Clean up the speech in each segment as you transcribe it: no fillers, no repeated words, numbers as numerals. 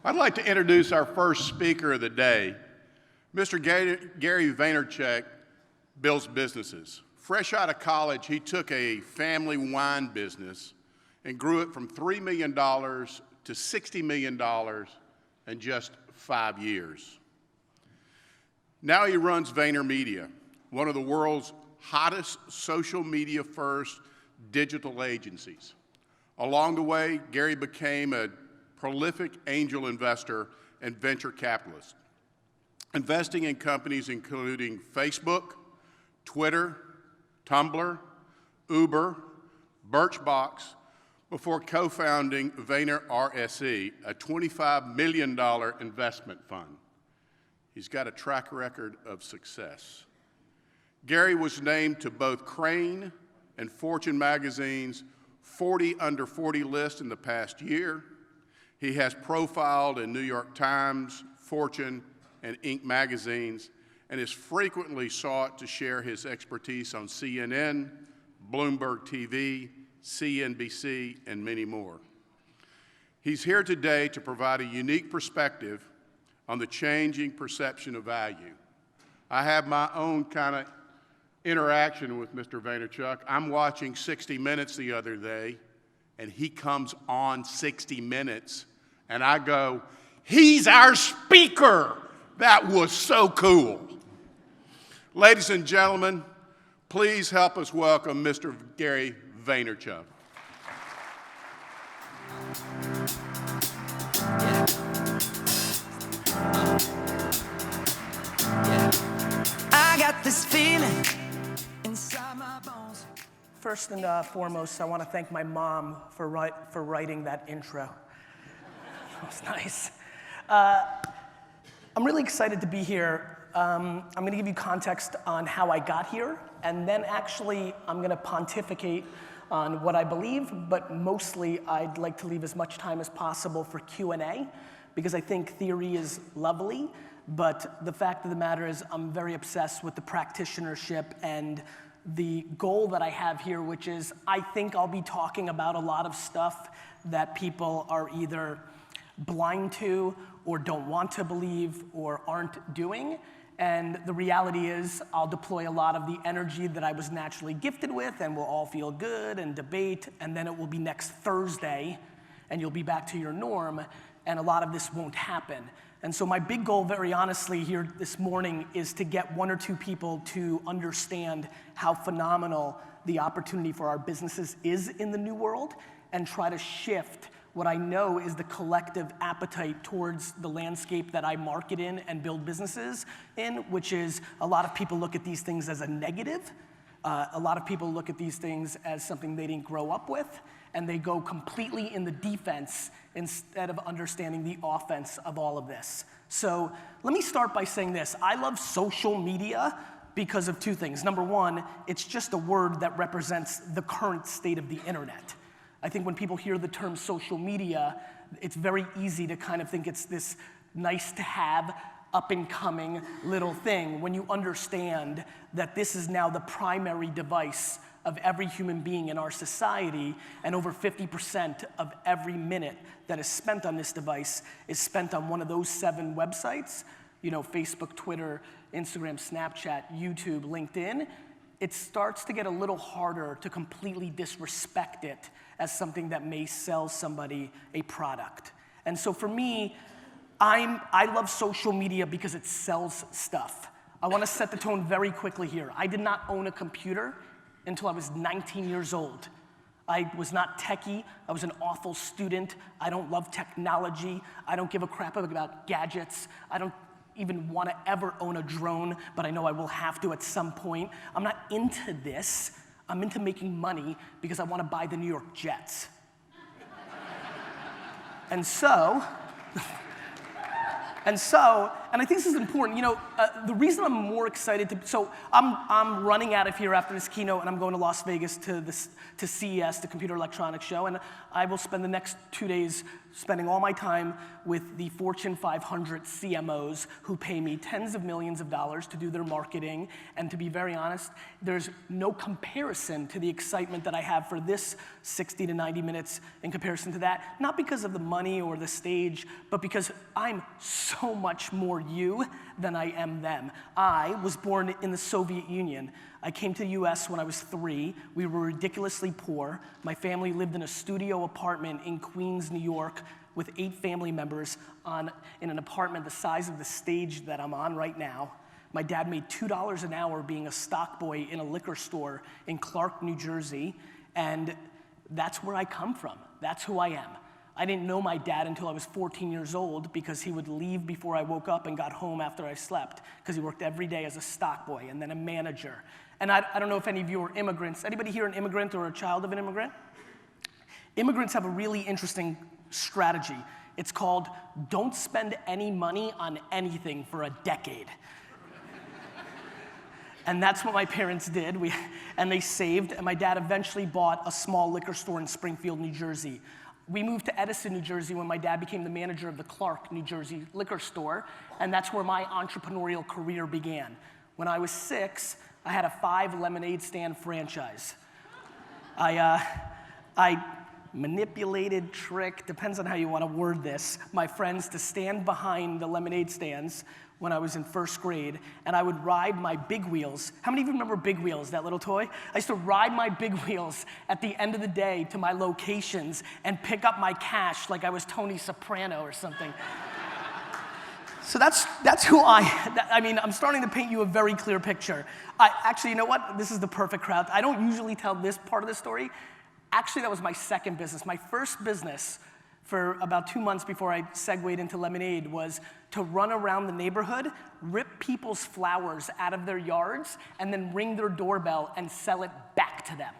I'd like to introduce our first speaker of the day. Mr. Gary Vaynerchuk builds businesses. Fresh out of college, he took a family wine business and grew it from $3 million to $60 million in just 5 years. Now he runs VaynerMedia, one of the world's hottest social media first digital agencies. Along the way, Gary became a prolific angel investor and venture capitalist, investing in companies including Facebook, Twitter, Tumblr, Uber, Birchbox, before co-founding VaynerRSE, a $25 million investment fund. He's got a track record of success. Gary was named to both Crane and Fortune magazine's 40 Under 40 list in the past year. He has profiled in New York Times, Fortune, and Inc. magazines, and is frequently sought to share his expertise on CNN, Bloomberg TV, CNBC, and many more. He's here today to provide a unique perspective on the changing perception of value. I have my own kind of interaction with Mr. Vaynerchuk. I'm watching 60 Minutes the other day, and he comes on 60 Minutes, and I go, he's our speaker. That was so cool. Ladies and gentlemen, please help us welcome Mr. Gary Vaynerchuk. I got this feeling inside my bones. First and foremost, I want to thank my mom for writing that intro. That was nice. I'm really excited to be here. I'm going to give you context on how I got here, and then actually I'm going to pontificate on what I believe, but mostly I'd like to leave as much time as possible for Q&A, because I think theory is lovely, but the fact of the matter is I'm very obsessed with the practitionership and the goal that I have here, which is I think I'll be talking about a lot of stuff that people are either blind to or don't want to believe or aren't doing. And the reality is I'll deploy a lot of the energy that I was naturally gifted with, and we'll all feel good and debate, and then it will be next Thursday and you'll be back to your norm, and a lot of this won't happen. And so my big goal, very honestly, here this morning is to get one or two people to understand how phenomenal the opportunity for our businesses is in the new world, and try to shift what I know is the collective appetite towards the landscape that I market in and build businesses in, which is a lot of people look at these things as a negative. A lot of people look at these things as something they didn't grow up with, and they go completely in the defense instead of understanding the offense of all of this. So let me start by saying this. I love social media because of two things. Number one, it's just a word that represents the current state of the internet. I think when people hear the term social media, it's very easy to kind of think it's this nice to have, up and coming little thing, when you understand that this is now the primary device of every human being in our society, and over 50% of every minute that is spent on this device is spent on one of those 7 websites, Facebook, Twitter, Instagram, Snapchat, YouTube, LinkedIn. It starts to get a little harder to completely disrespect it as something that may sell somebody a product. And so for me, I love social media because it sells stuff. I want to set the tone very quickly here. I did not own a computer until I was 19 years old. I was not techie. I was an awful student. I don't love technology. I don't give a crap about gadgets. I don't even want to ever own a drone, but I know I will have to at some point. I'm not into this. I'm into making money because I want to buy the New York Jets. And so, and I think this is important. The reason I'm more excited so I'm running out of here after this keynote, and I'm going to Las Vegas to CES, the Computer Electronics Show, and I will spend the next 2 days spending all my time with the Fortune 500 CMOs who pay me tens of millions of dollars to do their marketing. And to be very honest, there's no comparison to the excitement that I have for this 60 to 90 minutes in comparison to that. Not because of the money or the stage, but because I'm so much more you than I am them. I was born in the Soviet Union. I came to the US when I was 3. We were ridiculously poor. My family lived in a studio apartment in Queens, New York, with 8 family members in an apartment the size of the stage that I'm on right now. My dad made $2 an hour being a stock boy in a liquor store in Clark, New Jersey, and that's where I come from. That's who I am. I didn't know my dad until I was 14 years old because he would leave before I woke up and got home after I slept because he worked every day as a stock boy and then a manager. And I don't know if any of you are immigrants. Anybody here an immigrant or a child of an immigrant? Immigrants have a really interesting strategy. It's called don't spend any money on anything for a decade. And that's what my parents did, and they saved, and my dad eventually bought a small liquor store in Springfield, New Jersey. We moved to Edison, New Jersey when my dad became the manager of the Clark, New Jersey liquor store, and that's where my entrepreneurial career began. When I was 6, I had a 5 lemonade stand franchise. I manipulated, tricked, depends on how you want to word this, my friends to stand behind the lemonade stands when I was in 1st grade, and I would ride my Big Wheels. How many of you remember Big Wheels, that little toy? I used to ride my Big Wheels at the end of the day to my locations and pick up my cash like I was Tony Soprano or something. So that's who I'm starting to paint you a very clear picture. Actually, you know what? This is the perfect crowd. I don't usually tell this part of the story. Actually, that was my second business. My first business for about 2 months before I segued into Lemonade was to run around the neighborhood, rip people's flowers out of their yards, and then ring their doorbell and sell it back to them.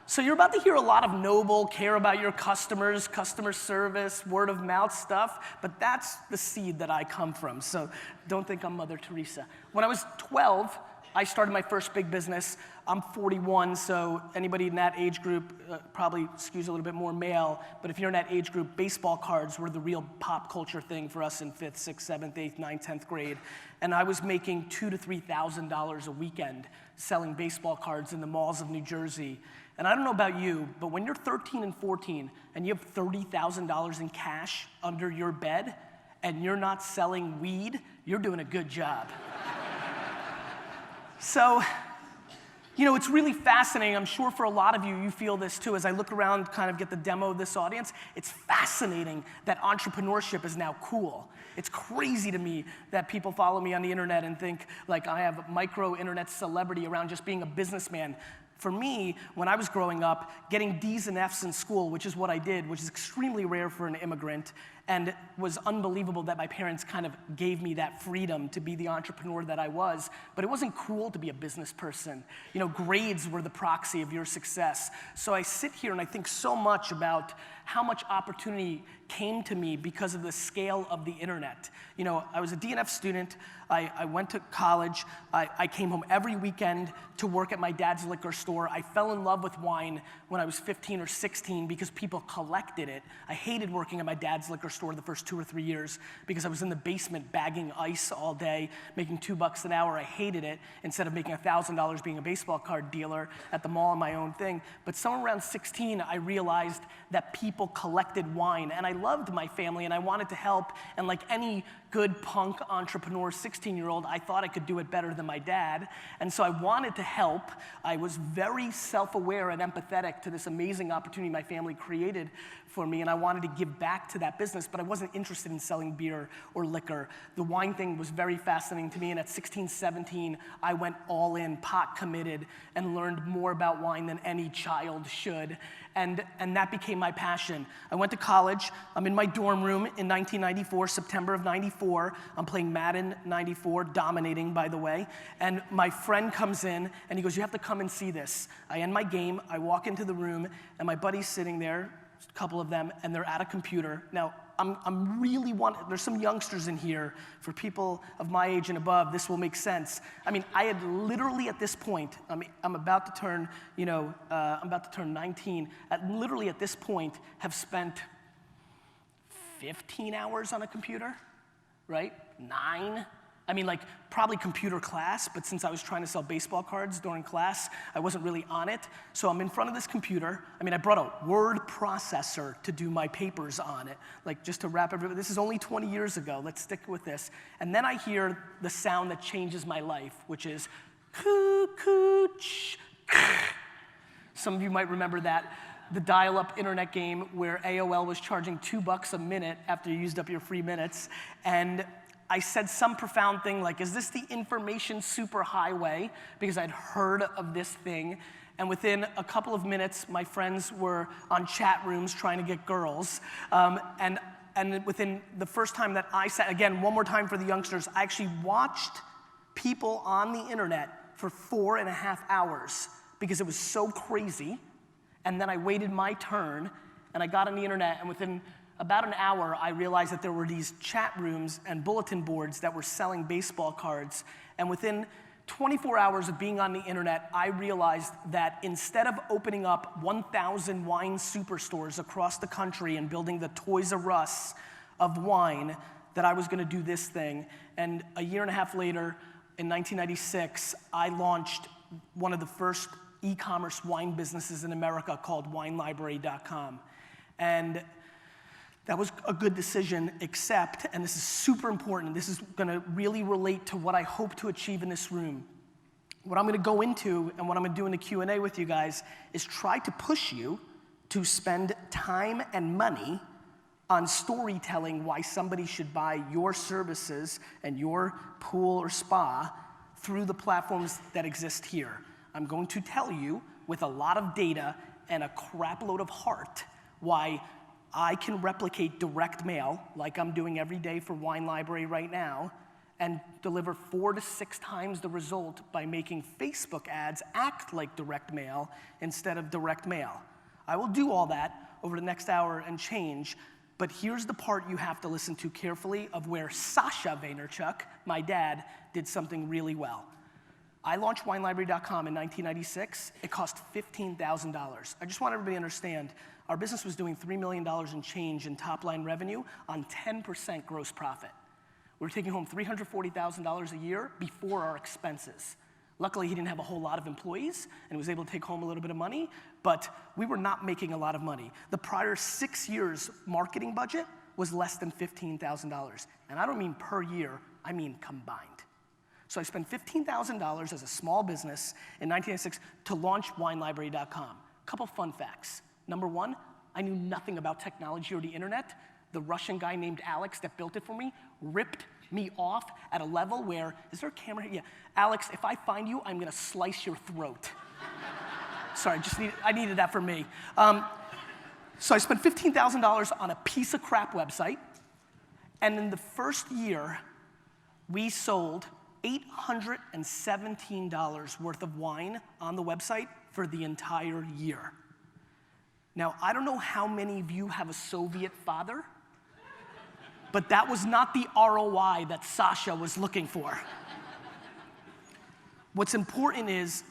So you're about to hear a lot of noble, care about your customers, customer service, word of mouth stuff, but that's the seed that I come from, so don't think I'm Mother Teresa. When I was 12, I started my first big business. I'm 41, so anybody in that age group probably skews a little bit more male, but if you're in that age group, baseball cards were the real pop culture thing for us in 5th, 6th, 7th, 8th, 9th, 10th grade. And I was making $2,000 to $3,000 a weekend selling baseball cards in the malls of New Jersey. And I don't know about you, but when you're 13 and 14 and you have $30,000 in cash under your bed and you're not selling weed, you're doing a good job. So, it's really fascinating. I'm sure for a lot of you, you feel this too. As I look around, kind of get the demo of this audience, it's fascinating that entrepreneurship is now cool. It's crazy to me that people follow me on the internet and think like I have micro internet celebrity around just being a businessman. For me, when I was growing up, getting D's and F's in school, which is what I did, which is extremely rare for an immigrant, and was unbelievable that my parents kind of gave me that freedom to be the entrepreneur that I was, but it wasn't cool to be a business person. Grades were the proxy of your success. So I sit here and I think so much about how much opportunity came to me because of the scale of the internet. I was a DNF student. I went to college. I came home every weekend to work at my dad's liquor store. I fell in love with wine when I was 15 or 16 because people collected it. I hated working at my dad's liquor store the first 2 or 3 years because I was in the basement bagging ice all day, making $2 an hour. I hated it instead of making $1,000 being a baseball card dealer at the mall on my own thing. But somewhere around 16, I realized that people collected wine, and I loved my family, and I wanted to help, and like any good punk entrepreneur 16-year-old, I thought I could do it better than my dad, and so I wanted to help. I was very self-aware and empathetic to this amazing opportunity my family created for me, and I wanted to give back to that business, but I wasn't interested in selling beer or liquor. The wine thing was very fascinating to me, and at 16, 17, I went all in, pot committed, and learned more about wine than any child should, and that became my passion. I went to college. I'm in my dorm room in 1994, September of 94. I'm playing Madden 94, dominating, by the way, and my friend comes in, and he goes, "You have to come and see this." I end my game, I walk into the room, and my buddy's sitting there, a couple of them, and they're at a computer. Now, I'm really there's some youngsters in here. For people of my age and above, this will make sense. I mean, I had literally at this point, I'm about to turn, I'm about to turn 19. Literally at this point, have spent 15 hours on a computer, right? 9. I mean, like, probably computer class, but since I was trying to sell baseball cards during class, I wasn't really on it. So I'm in front of this computer. I mean, I brought a word processor to do my papers on it, like, just to wrap everybody. This is only 20 years ago. Let's stick with this. And then I hear the sound that changes my life, which is coo-coo-ch. Some of you might remember that. The dial-up internet game where AOL was charging $2 a minute after you used up your free minutes. And I said some profound thing like, is this the information superhighway? Because I'd heard of this thing. And within a couple of minutes, my friends were on chat rooms trying to get girls. And within the first time that I sat, again, one more time for the youngsters, I actually watched people on the internet for 4.5 hours because it was so crazy. And then I waited my turn, and I got on the internet, and within about an hour, I realized that there were these chat rooms and bulletin boards that were selling baseball cards. And within 24 hours of being on the internet, I realized that instead of opening up 1,000 wine superstores across the country and building the Toys R Us of wine, that I was gonna do this thing. And a year and a half later, in 1996, I launched one of the first e-commerce wine businesses in America called WineLibrary.com. And that was a good decision, except, and this is super important, this is gonna really relate to what I hope to achieve in this room. What I'm gonna go into and what I'm gonna do in the Q&A with you guys is try to push you to spend time and money on storytelling why somebody should buy your services and your pool or spa through the platforms that exist here. I'm going to tell you with a lot of data and a crap load of heart why I can replicate direct mail like I'm doing every day for Wine Library right now and deliver 4 to 6 times the result by making Facebook ads act like direct mail instead of direct mail. I will do all that over the next hour and change, but here's the part you have to listen to carefully of where Sasha Vaynerchuk, my dad, did something really well. I launched WineLibrary.com in 1996. It cost $15,000. I just want everybody to understand, our business was doing $3 million and change in top line revenue on 10% gross profit. We were taking home $340,000 a year before our expenses. Luckily, he didn't have a whole lot of employees and was able to take home a little bit of money, but we were not making a lot of money. The prior 6 years' marketing budget was less than $15,000. And I don't mean per year, I mean combined. So I spent $15,000 as a small business in 1996 to launch WineLibrary.com. A couple fun facts. Number one, I knew nothing about technology or the internet. The Russian guy named Alex that built it for me ripped me off at a level where, is there a camera here? Yeah, Alex, if I find you, I'm gonna slice your throat. Sorry, I needed that for me. So I spent $15,000 on a piece of crap website, and in the first year, we sold $817 worth of wine on the website for the entire year. Now, I don't know how many of you have a Soviet father, but that was not the ROI that Sasha was looking for. What's important is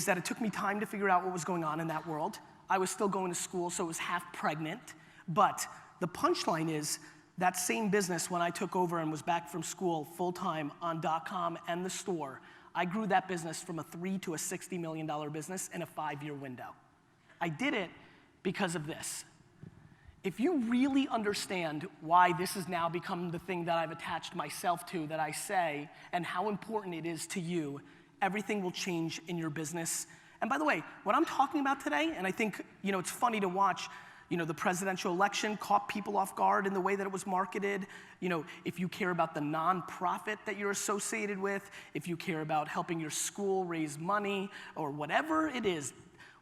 that it took me time to figure out what was going on in that world. I was still going to school, so I was half pregnant, but the punchline is that same business, when I took over and was back from school full-time on .com and the store, I grew that business from a $3 to a $60 million business in a 5-year window. I did it because of this. If you really understand why this has now become the thing that I've attached myself to, that I say, and how important it is to you, everything will change in your business. And by the way, what I'm talking about today, and I think, it's funny to watch, the presidential election caught people off guard in the way that it was marketed. If you care about the nonprofit that you're associated with, if you care about helping your school raise money, or whatever it is,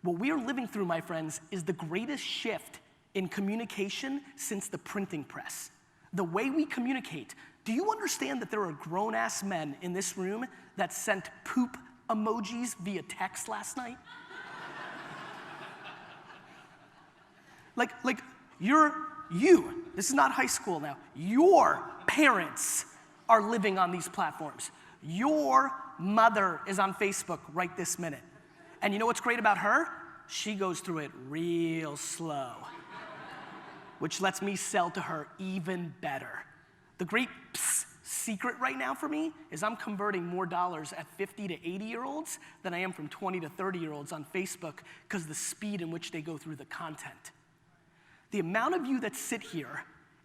what we are living through, my friends, is the greatest shift in communication since the printing press. The way we communicate. Do you understand that there are grown-ass men in this room that sent poop emojis via text last night? Like this is not high school now, your parents are living on these platforms. Your mother is on Facebook right this minute. And you know what's great about her? She goes through it real slow, which lets me sell to her even better. The great secret right now for me is I'm converting more dollars at 50 to 80-year-olds than I am from 20 to 30-year-olds on Facebook because of the speed in which they go through the content. The amount of you that sit here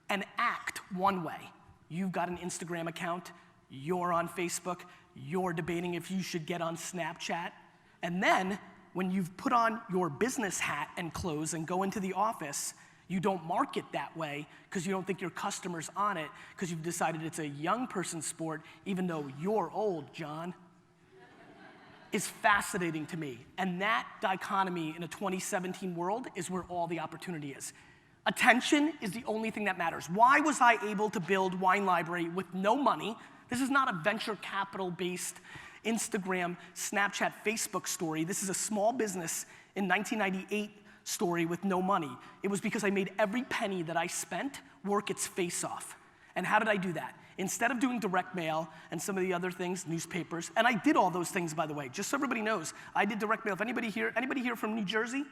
and act one way, you've got an Instagram account, you're on Facebook, you're debating if you should get on Snapchat, and then when you've put on your business hat and clothes and go into the office, you don't market that way because you don't think your customer's on it because you've decided it's a young person's sport, even though you're old, John, is fascinating to me. And that dichotomy in a 2017 world is where all the opportunity is. Attention is the only thing that matters. Why was I able to build Wine Library with no money? This is not a venture capital-based Instagram, Snapchat, Facebook story. This is a small business in 1998 story with no money. It was because I made every penny that I spent work its face off. And how did I do that? Instead of doing direct mail and some of the other things, newspapers, and I did all those things, by the way, just so everybody knows, I did direct mail. If anybody here from New Jersey?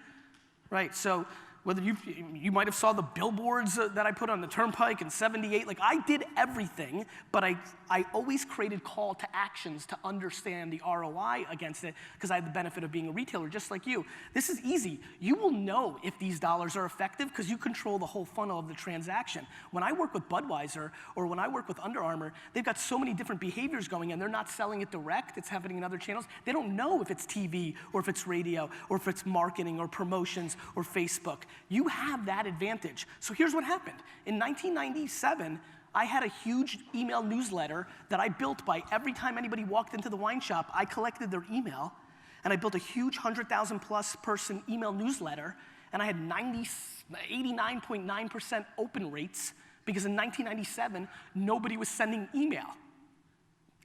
Right, so whether you might have saw the billboards that I put on the Turnpike in '78, like I did everything, but I always created call to actions to understand the ROI against it because I had the benefit of being a retailer just like you. This is easy. You will know if these dollars are effective because you control the whole funnel of the transaction. When I work with Budweiser or when I work with Under Armour, they've got so many different behaviors going and they're not selling it direct, it's happening in other channels. They don't know if it's TV or if it's radio or if it's marketing or promotions or Facebook. You have that advantage. So here's what happened. In 1997, I had a huge email newsletter that I built by every time anybody walked into the wine shop, I collected their email, and I built a huge 100,000 plus person email newsletter, and I had 89.9% open rates because in 1997, nobody was sending email.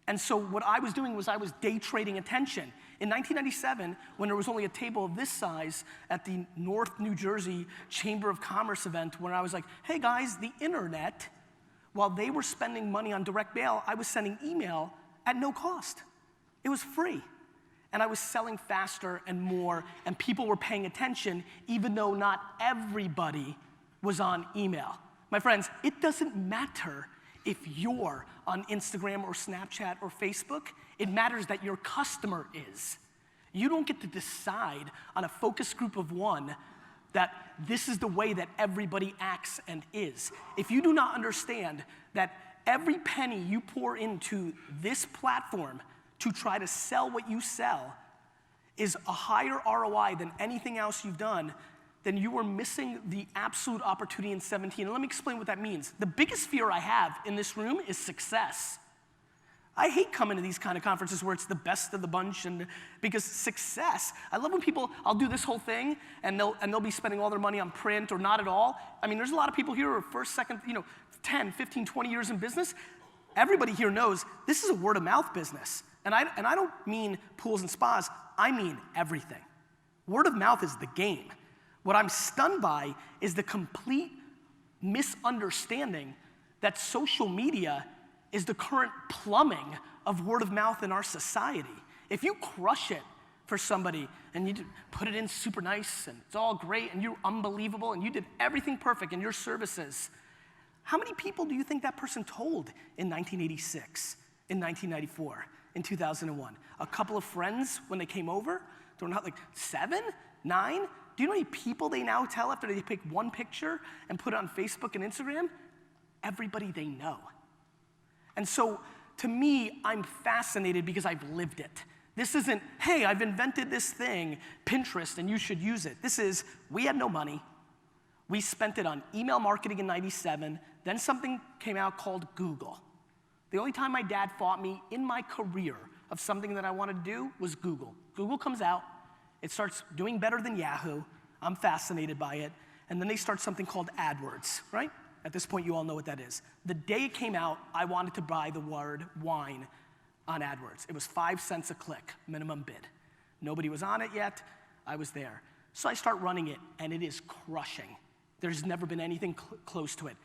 And so what I was doing was I was day trading attention. In 1997, when there was only a table of this size at the North New Jersey Chamber of Commerce event, where I was like, hey guys, the internet, while they were spending money on direct mail, I was sending email at no cost. It was free. And I was selling faster and more, and people were paying attention, even though not everybody was on email. My friends, it doesn't matter if you're on Instagram or Snapchat or Facebook, it matters that your customer is. You don't get to decide on a focus group of one that this is the way that everybody acts and is. If you do not understand that every penny you pour into this platform to try to sell what you sell is a higher ROI than anything else you've done, then you are missing the absolute opportunity in 17. And let me explain what that means. The biggest fear I have in this room is success. I hate coming to these kind of conferences where it's the best of the bunch, and because success, I love when people, I'll do this whole thing and they'll be spending all their money on print or not at all. I mean, there's a lot of people here who are first, second, 10, 15, 20 years in business. Everybody here knows this is a word of mouth business. And I don't mean pools and spas, I mean everything. Word of mouth is the game. What I'm stunned by is the complete misunderstanding that social media is the current plumbing of word of mouth in our society. If you crush it for somebody and you put it in super nice and it's all great and you're unbelievable and you did everything perfect in your services, how many people do you think that person told in 1986, in 1994, in 2001? A couple of friends when they came over? They're not like 7, 9? Do you know how many people they now tell after they pick one picture and put it on Facebook and Instagram? Everybody they know. And so, to me, I'm fascinated because I've lived it. This isn't, hey, I've invented this thing, Pinterest, and you should use it. This is, we had no money. We spent it on email marketing in '97. Then something came out called Google. The only time my dad fought me in my career of something that I wanted to do was Google. Google comes out. It starts doing better than Yahoo. I'm fascinated by it. And then they start something called AdWords, right? At this point, you all know what that is. The day it came out, I wanted to buy the word wine on AdWords. It was 5 cents a click, minimum bid. Nobody was on it yet. I was there. So I start running it, and it is crushing. There's never been anything close to it.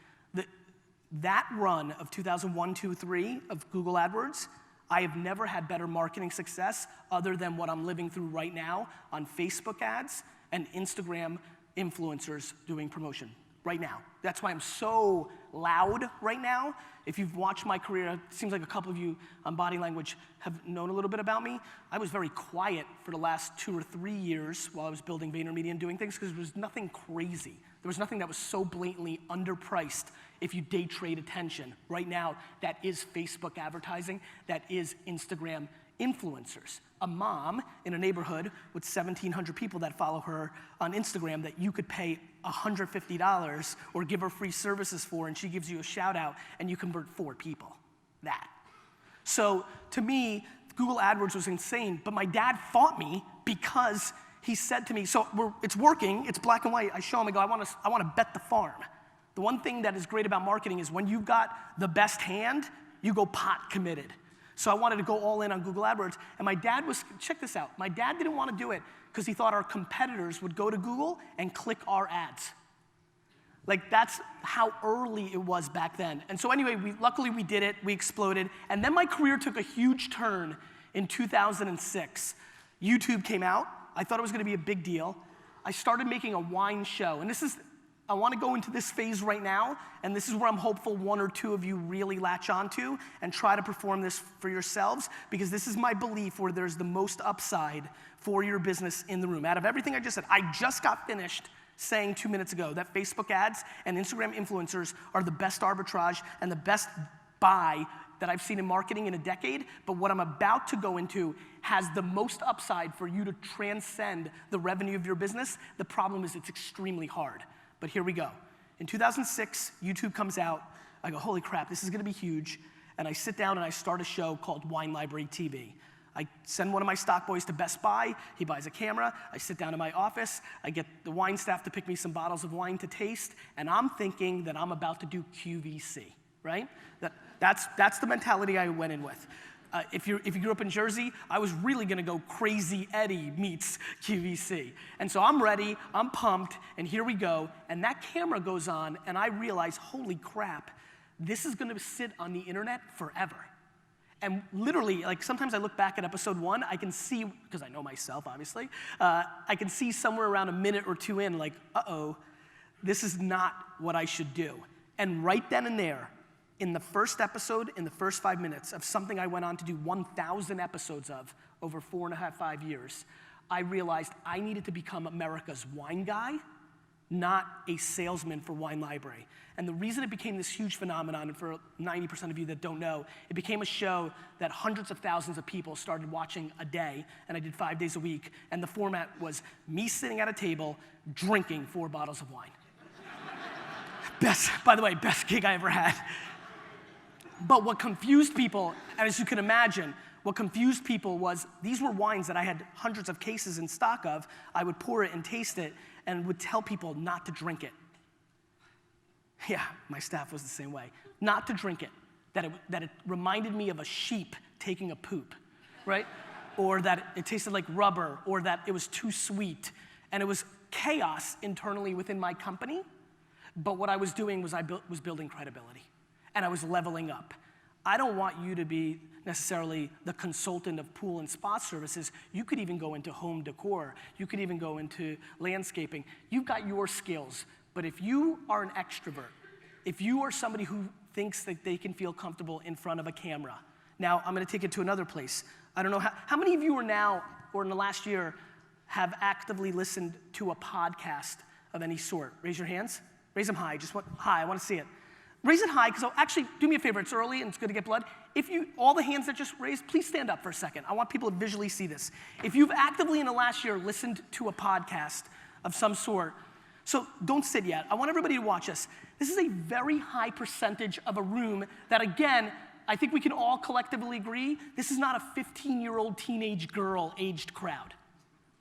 That run of 2001, 2, 3 of Google AdWords, I have never had better marketing success other than what I'm living through right now on Facebook ads and Instagram influencers doing promotion right now. That's why I'm so loud right now. If you've watched my career, it seems like a couple of you on Body Language have known a little bit about me. I was very quiet for the last 2 or 3 years while I was building VaynerMedia and doing things because there was nothing crazy. There was nothing that was so blatantly underpriced if you day trade attention. Right now, that is Facebook advertising, that is Instagram influencers. A mom in a neighborhood with 1,700 people that follow her on Instagram that you could pay $150 or give her free services for, and she gives you a shout out, and you convert 4 people. That. So to me, Google AdWords was insane, but my dad fought me because he said to me, so it's working, it's black and white. I show him, I go, I want to bet the farm. The one thing that is great about marketing is when you've got the best hand, you go pot committed. So I wanted to go all in on Google AdWords, and my dad was, check this out, my dad didn't want to do it because he thought our competitors would go to Google and click our ads. Like that's how early it was back then. And so anyway, luckily we did it, we exploded, and then my career took a huge turn in 2006. YouTube came out, I thought it was gonna be a big deal. I started making a wine show, and I want to go into this phase right now, and this is where I'm hopeful 1 or 2 of you really latch onto and try to perform this for yourselves, because this is my belief where there's the most upside for your business in the room. Out of everything I just said, I just got finished saying 2 minutes ago that Facebook ads and Instagram influencers are the best arbitrage and the best buy that I've seen in marketing in a decade, but what I'm about to go into has the most upside for you to transcend the revenue of your business. The problem is it's extremely hard. But here we go. In 2006, YouTube comes out. I go, holy crap, this is gonna be huge. And I sit down and I start a show called Wine Library TV. I send one of my stock boys to Best Buy. He buys a camera. I sit down in my office. I get the wine staff to pick me some bottles of wine to taste. And I'm thinking that I'm about to do QVC, right? That's the mentality I went in with. If you grew up in Jersey, I was really gonna go Crazy Eddie meets QVC. And so I'm ready, I'm pumped, and here we go. And that camera goes on, and I realize, holy crap, this is gonna sit on the internet forever. And literally, like sometimes I look back at episode 1, I can see, because I know myself, obviously, I can see somewhere around a minute or 2 in, like, uh-oh, this is not what I should do. And right then and there, in the first episode, in the first 5 minutes of something I went on to do 1,000 episodes of over 4.5, 5 years, I realized I needed to become America's wine guy, not a salesman for Wine Library. And the reason it became this huge phenomenon, and for 90% of you that don't know, it became a show that hundreds of thousands of people started watching a day, and I did 5 days a week, and the format was me sitting at a table, drinking 4 bottles of wine. By the way, best gig I ever had. But what confused people, and as you can imagine, what confused people was these were wines that I had hundreds of cases in stock of. I would pour it and taste it and would tell people not to drink it. Yeah, my staff was the same way. Not to drink it. That it reminded me of a sheep taking a poop, right? Or that it tasted like rubber, or that it was too sweet. And it was chaos internally within my company. But what I was doing was I was building credibility. And I was leveling up. I don't want you to be necessarily the consultant of pool and spa services. You could even go into home decor. You could even go into landscaping. You've got your skills. But if you are an extrovert, if you are somebody who thinks that they can feel comfortable in front of a camera, now I'm gonna take it to another place. I don't know, how many of you are now, or in the last year, have actively listened to a podcast of any sort? Raise your hands. Raise them high, high, I wanna see it. Raise it high, because actually, do me a favor, it's early and it's good to get blood. All the hands that just raised, please stand up for a second. I want people to visually see this. If you've actively in the last year listened to a podcast of some sort, so don't sit yet. I want everybody to watch this. This is a very high percentage of a room that, again, I think we can all collectively agree, this is not a 15-year-old teenage girl aged crowd,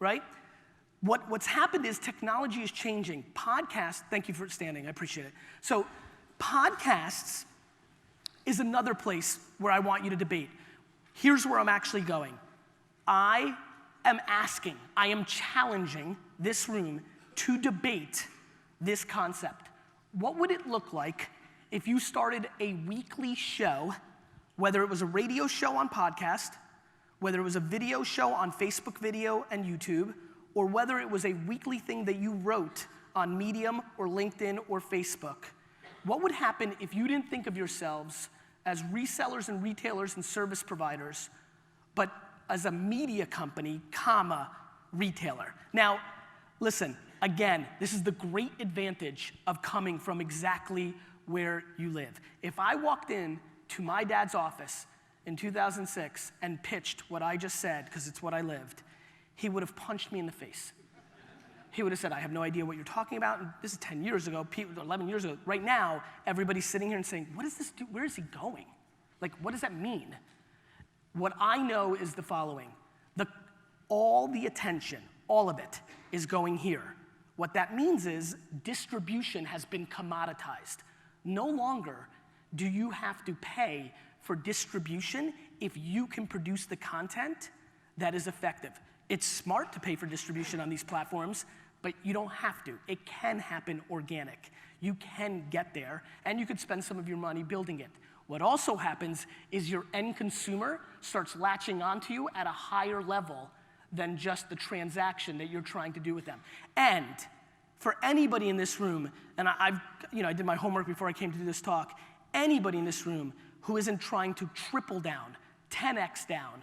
right? What's happened is technology is changing. Podcasts, thank you for standing, I appreciate it. So podcasts is another place where I want you to debate. Here's where I'm actually going. I am challenging this room to debate this concept. What would it look like if you started a weekly show, whether it was a radio show on podcast, whether it was a video show on Facebook video and YouTube, or whether it was a weekly thing that you wrote on Medium or LinkedIn or Facebook? What would happen if you didn't think of yourselves as resellers and retailers and service providers, but as a media company, comma, retailer? Now, listen, again, this is the great advantage of coming from exactly where you live. If I walked in to my dad's office in 2006 and pitched what I just said, because it's what I lived, he would have punched me in the face. He would have said, I have no idea what you're talking about. And this is 10 years ago, 11 years ago. Right now, everybody's sitting here and saying, what does this do? Where is he going? Like, what does that mean? What I know is the following. All the attention, all of it, is going here. What that means is distribution has been commoditized. No longer do you have to pay for distribution if you can produce the content that is effective. It's smart to pay for distribution on these platforms, but you don't have to. It can happen organic. You can get there, and you could spend some of your money building it. What also happens is your end consumer starts latching onto you at a higher level than just the transaction that you're trying to do with them. And for anybody in this room, and I did my homework before I came to do this talk, anybody in this room who isn't trying to triple down, 10x down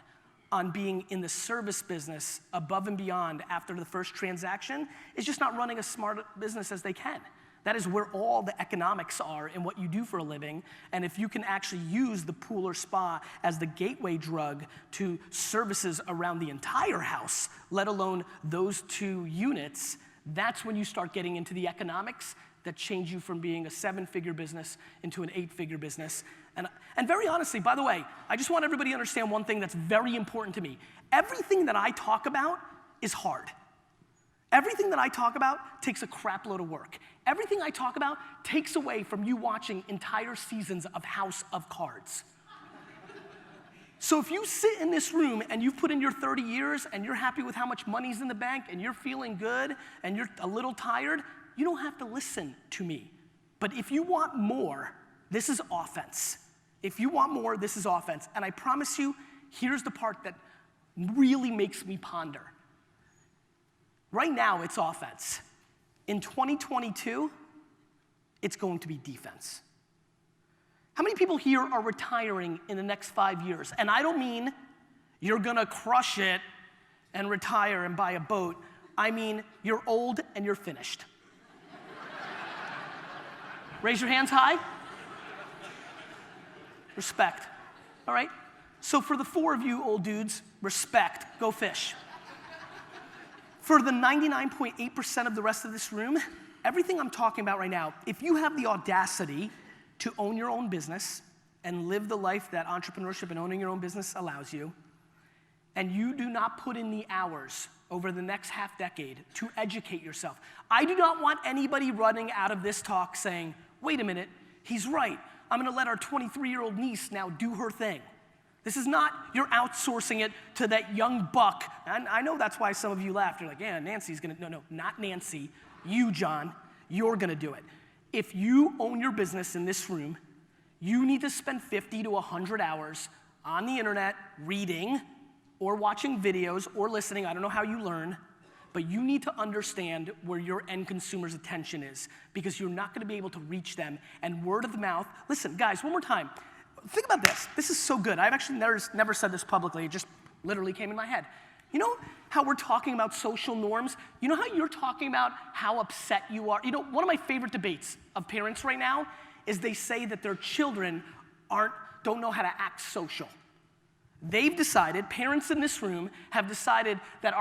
on being in the service business above and beyond after the first transaction is just not running as smart a business as they can. That is where all the economics are in what you do for a living. And if you can actually use the pool or spa as the gateway drug to services around the entire house, let alone those 2 units, that's when you start getting into the economics that change you from being a 7-figure business into an 8-figure business. And very honestly, by the way, I just want everybody to understand one thing that's very important to me. Everything that I talk about is hard. Everything that I talk about takes a crap load of work. Everything I talk about takes away from you watching entire seasons of House of Cards. So if you sit in this room and you've put in your 30 years and you're happy with how much money's in the bank and you're feeling good and you're a little tired, you don't have to listen to me. But if you want more, this is offense. If you want more, this is offense. And I promise you, here's the part that really makes me ponder. Right now, it's offense. In 2022, it's going to be defense. How many people here are retiring in the next 5 years? And I don't mean you're gonna crush it and retire and buy a boat. I mean you're old and you're finished. Raise your hands high. Respect, all right? So for the 4 of you old dudes, respect, go fish. For the 99.8% of the rest of this room, everything I'm talking about right now, if you have the audacity to own your own business and live the life that entrepreneurship and owning your own business allows you, and you do not put in the hours over the next half decade to educate yourself. I do not want anybody running out of this talk saying, wait a minute, he's right. I'm gonna let our 23-year-old niece now do her thing. This is not, you're outsourcing it to that young buck. And I know that's why some of you laughed. You're like, yeah, Nancy's gonna, no, not Nancy. You, John, you're gonna do it. If you own your business in this room, you need to spend 50 to 100 hours on the internet reading or watching videos or listening. I don't know how you learn, but you need to understand where your end consumer's attention is because you're not gonna be able to reach them. And word of mouth, listen, guys, one more time. Think about this. This is so good. I've actually never said this publicly. It just literally came in my head. You know how we're talking about social norms? You know how you're talking about how upset you are? You know, one of my favorite debates of parents right now is they say that their children don't know how to act social. They've decided, parents in this room have decided that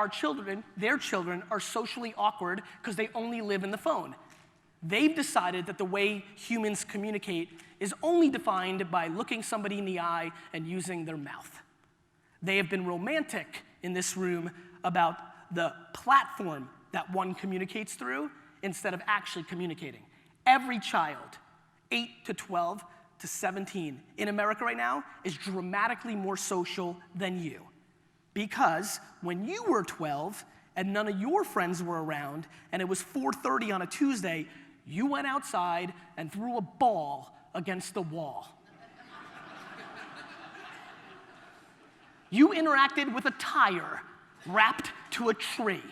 their children are socially awkward because they only live in the phone. They've decided that the way humans communicate is only defined by looking somebody in the eye and using their mouth. They have been romantic in this room about the platform that one communicates through instead of actually communicating. Every child, 8 to 12 to 17 in America right now is dramatically more social than you. Because when you were 12 and none of your friends were around and it was 4:30 on a Tuesday, You went outside and threw a ball against the wall. You interacted with a tire wrapped to a tree.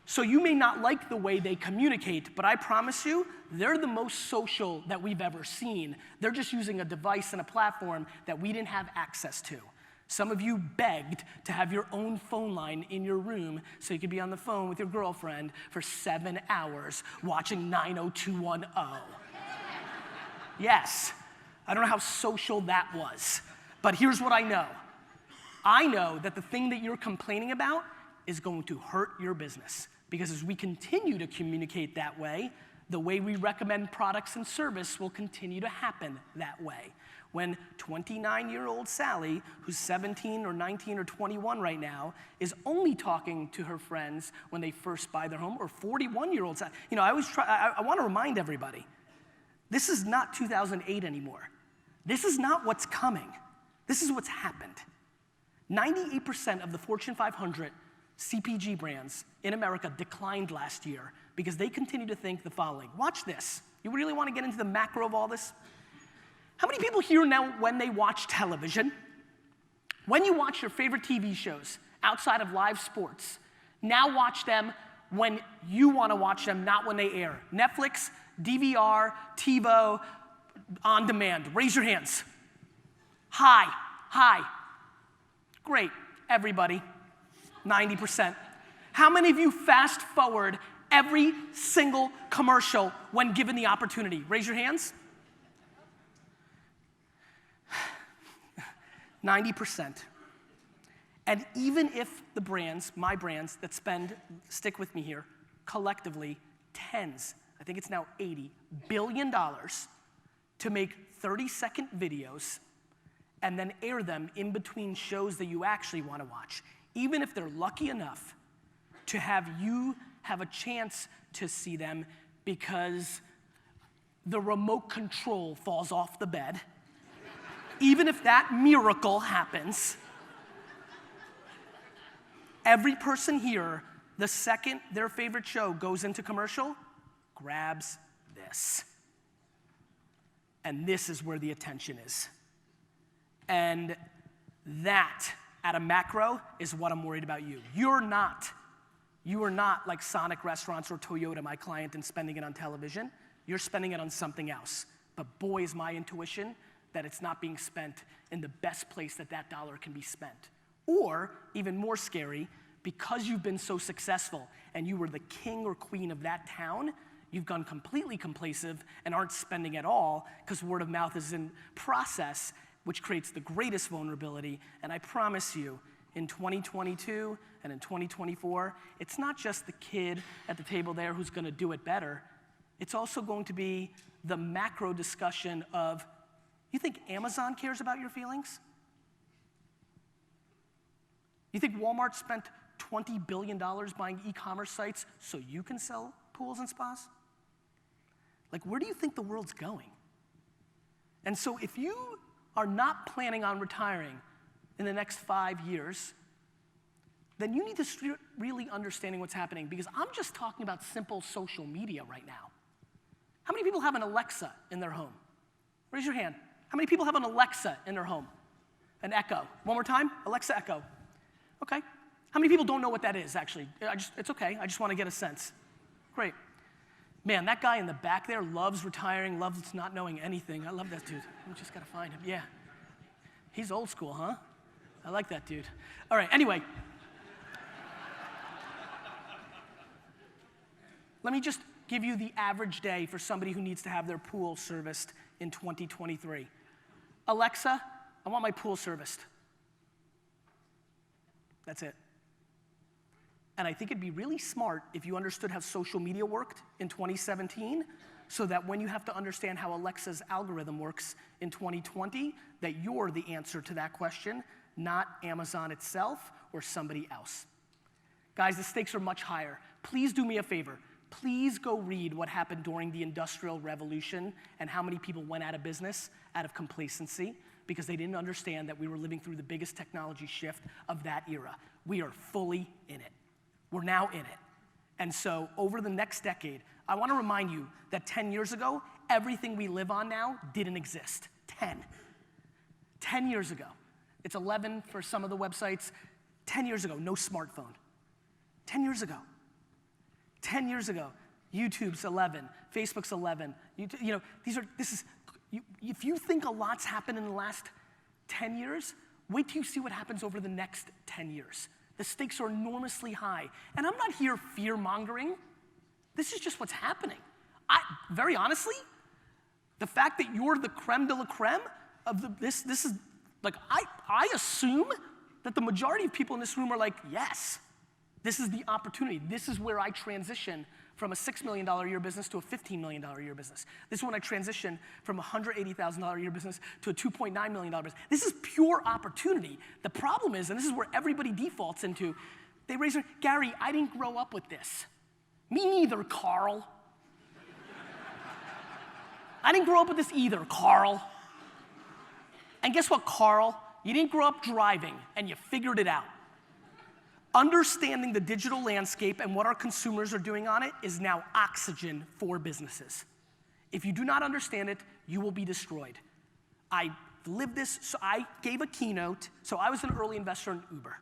So you may not like the way they communicate, but I promise you, they're the most social that we've ever seen. They're just using a device and a platform that we didn't have access to. Some of you begged to have your own phone line in your room so you could be on the phone with your girlfriend for 7 hours watching 90210. Yes, I don't know how social that was, but here's what I know. I know that the thing that you're complaining about is going to hurt your business, because as we continue to communicate that way we recommend products and service will continue to happen that way. When 29-year-old Sally, who's 17 or 19 or 21 right now, is only talking to her friends when they first buy their home, or 41-year-old Sally. You know, I want to remind everybody, this is not 2008 anymore. This is not what's coming. This is what's happened. 98% of the Fortune 500 CPG brands in America declined last year because they continue to think the following. Watch this. You really want to get into the macro of all this? How many people here now, when they watch television, when you watch your favorite TV shows outside of live sports, now watch them when you want to watch them, not when they air? Netflix, DVR, TiVo, on demand. Raise your hands. Hi. Great, everybody. 90%. How many of you fast forward every single commercial when given the opportunity? Raise your hands. 90%. And even if the brands, my brands, that stick with me here, collectively, tens, I think it's now $80 billion to make 30-second videos and then air them in between shows that you actually want to watch. Even if they're lucky enough to have you have a chance to see them because the remote control falls off the bed, even if that miracle happens, every person here, the second their favorite show goes into commercial, grabs this. And this is where the attention is. And that, at a macro, is what I'm worried about you. You are not like Sonic Restaurants or Toyota, my client, and spending it on television. You're spending it on something else. But boy, is my intuition that it's not being spent in the best place that that dollar can be spent. Or, even more scary, because you've been so successful and you were the king or queen of that town, you've gone completely complacent and aren't spending at all because word of mouth is in process, which creates the greatest vulnerability. And I promise you, in 2022 and in 2024, it's not just the kid at the table there who's going to do it better. It's also going to be the macro discussion of, you think Amazon cares about your feelings? You think Walmart spent $20 billion buying e-commerce sites so you can sell pools and spas? Like, where do you think the world's going? And so if you are not planning on retiring in the next 5 years, then you need to start really understanding what's happening, because I'm just talking about simple social media right now. How many people have an Alexa in their home? Raise your hand. How many people have an Alexa in their home? An Echo. One more time. Alexa Echo. Okay. How many people don't know what that is, actually? It's okay. I just want to get a sense. Great. Man, that guy in the back there loves retiring, loves not knowing anything. I love that dude. We just got to find him. Yeah. He's old school, huh? I like that dude. All right, anyway. Let me just give you the average day for somebody who needs to have their pool serviced in 2023. Alexa, I want my pool serviced. That's it. And I think it'd be really smart if you understood how social media worked in 2017, so that when you have to understand how Alexa's algorithm works in 2020, that you're the answer to that question, not Amazon itself or somebody else. Guys, the stakes are much higher. Please do me a favor. Please go read what happened during the Industrial Revolution and how many people went out of business out of complacency because they didn't understand that we were living through the biggest technology shift of that era. We are fully in it. We're now in it. And so over the next decade, I want to remind you that 10 years ago, everything we live on now didn't exist. 10 years ago. It's 11 for some of the websites. 10 years ago, no smartphone. 10 years ago. 10 years ago, YouTube's 11, Facebook's 11. If you think a lot's happened in the last 10 years, wait till you see what happens over the next 10 years. The stakes are enormously high. And I'm not here fear-mongering. This is just what's happening. Very honestly, the fact that you're the creme de la creme of this is, like, I assume that the majority of people in this room are like, yes, this is the opportunity. This is where I transition from a $6 million a year business to a $15 million a year business. This is when I transition from a $180,000 a year business to a $2.9 million business. This is pure opportunity. The problem is, and this is where everybody defaults into, they raise their, Gary, I didn't grow up with this. Me neither, Carl. I didn't grow up with this either, Carl. And guess what, Carl? You didn't grow up driving, and you figured it out. Understanding the digital landscape and what our consumers are doing on it is now oxygen for businesses. If you do not understand it, you will be destroyed. I lived this, so I gave a keynote. So I was an early investor in Uber.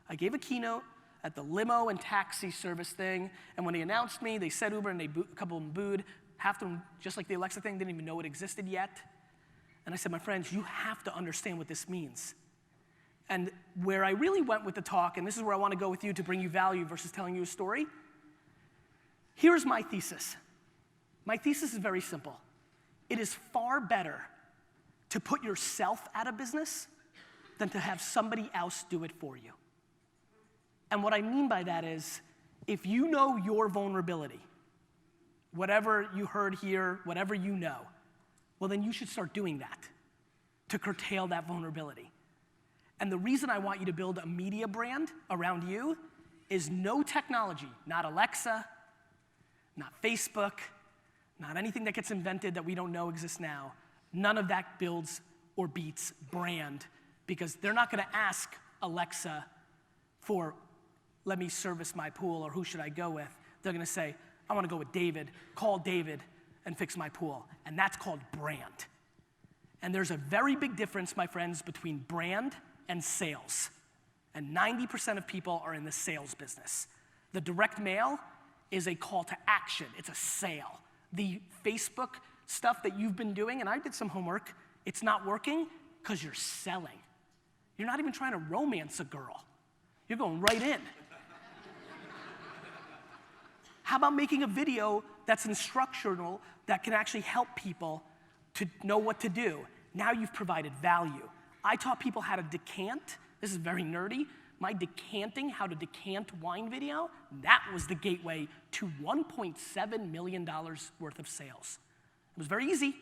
I gave a keynote at the limo and taxi service thing, and when they announced me, they said Uber, and a couple of them booed. Half of them, just like the Alexa thing, didn't even know it existed yet. And I said, my friends, you have to understand what this means. And where I really went with the talk, and this is where I want to go with you to bring you value versus telling you a story, here's my thesis. My thesis is very simple. It is far better to put yourself out of business than to have somebody else do it for you. And what I mean by that is, if you know your vulnerability, whatever you heard here, whatever you know, well, then you should start doing that to curtail that vulnerability. And the reason I want you to build a media brand around you is no technology, not Alexa, not Facebook, not anything that gets invented that we don't know exists now. None of that builds or beats brand, because they're not gonna ask Alexa for, let me service my pool, or who should I go with? They're gonna say, I wanna go with David, call David and fix my pool. And that's called brand. And there's a very big difference, my friends, between brand and sales. And 90% of people are in the sales business. The direct mail is a call to action, it's a sale. The Facebook stuff that you've been doing, and I did some homework, it's not working because you're selling. You're not even trying to romance a girl. You're going right in. How about making a video that's instructional, that can actually help people to know what to do? Now you've provided value. I taught people how to decant. This is very nerdy. My decanting, how to decant wine video, that was the gateway to $1.7 million worth of sales. It was very easy.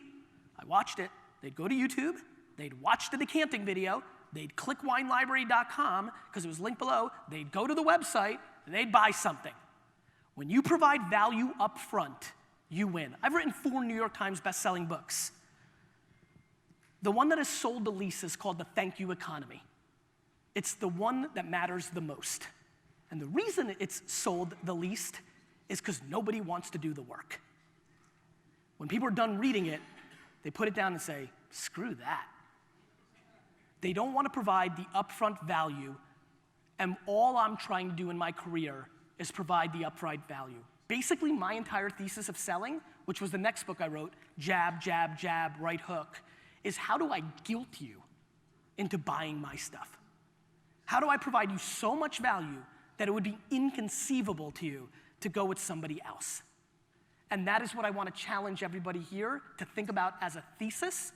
I watched it. They'd go to YouTube, they'd watch the decanting video, they'd click winelibrary.com, because it was linked below, they'd go to the website, and they'd buy something. When you provide value up front, you win. I've written 4 New York Times best-selling books. The one that has sold the least is called The Thank You Economy. It's the one that matters the most. And the reason it's sold the least is because nobody wants to do the work. When people are done reading it, they put it down and say, screw that. They don't want to provide the upfront value, and all I'm trying to do in my career is provide the upfront value. Basically, my entire thesis of selling, which was the next book I wrote, Jab, Jab, Jab, Right Hook, is how do I guilt you into buying my stuff? How do I provide you so much value that it would be inconceivable to you to go with somebody else? And that is what I want to challenge everybody here to think about as a thesis.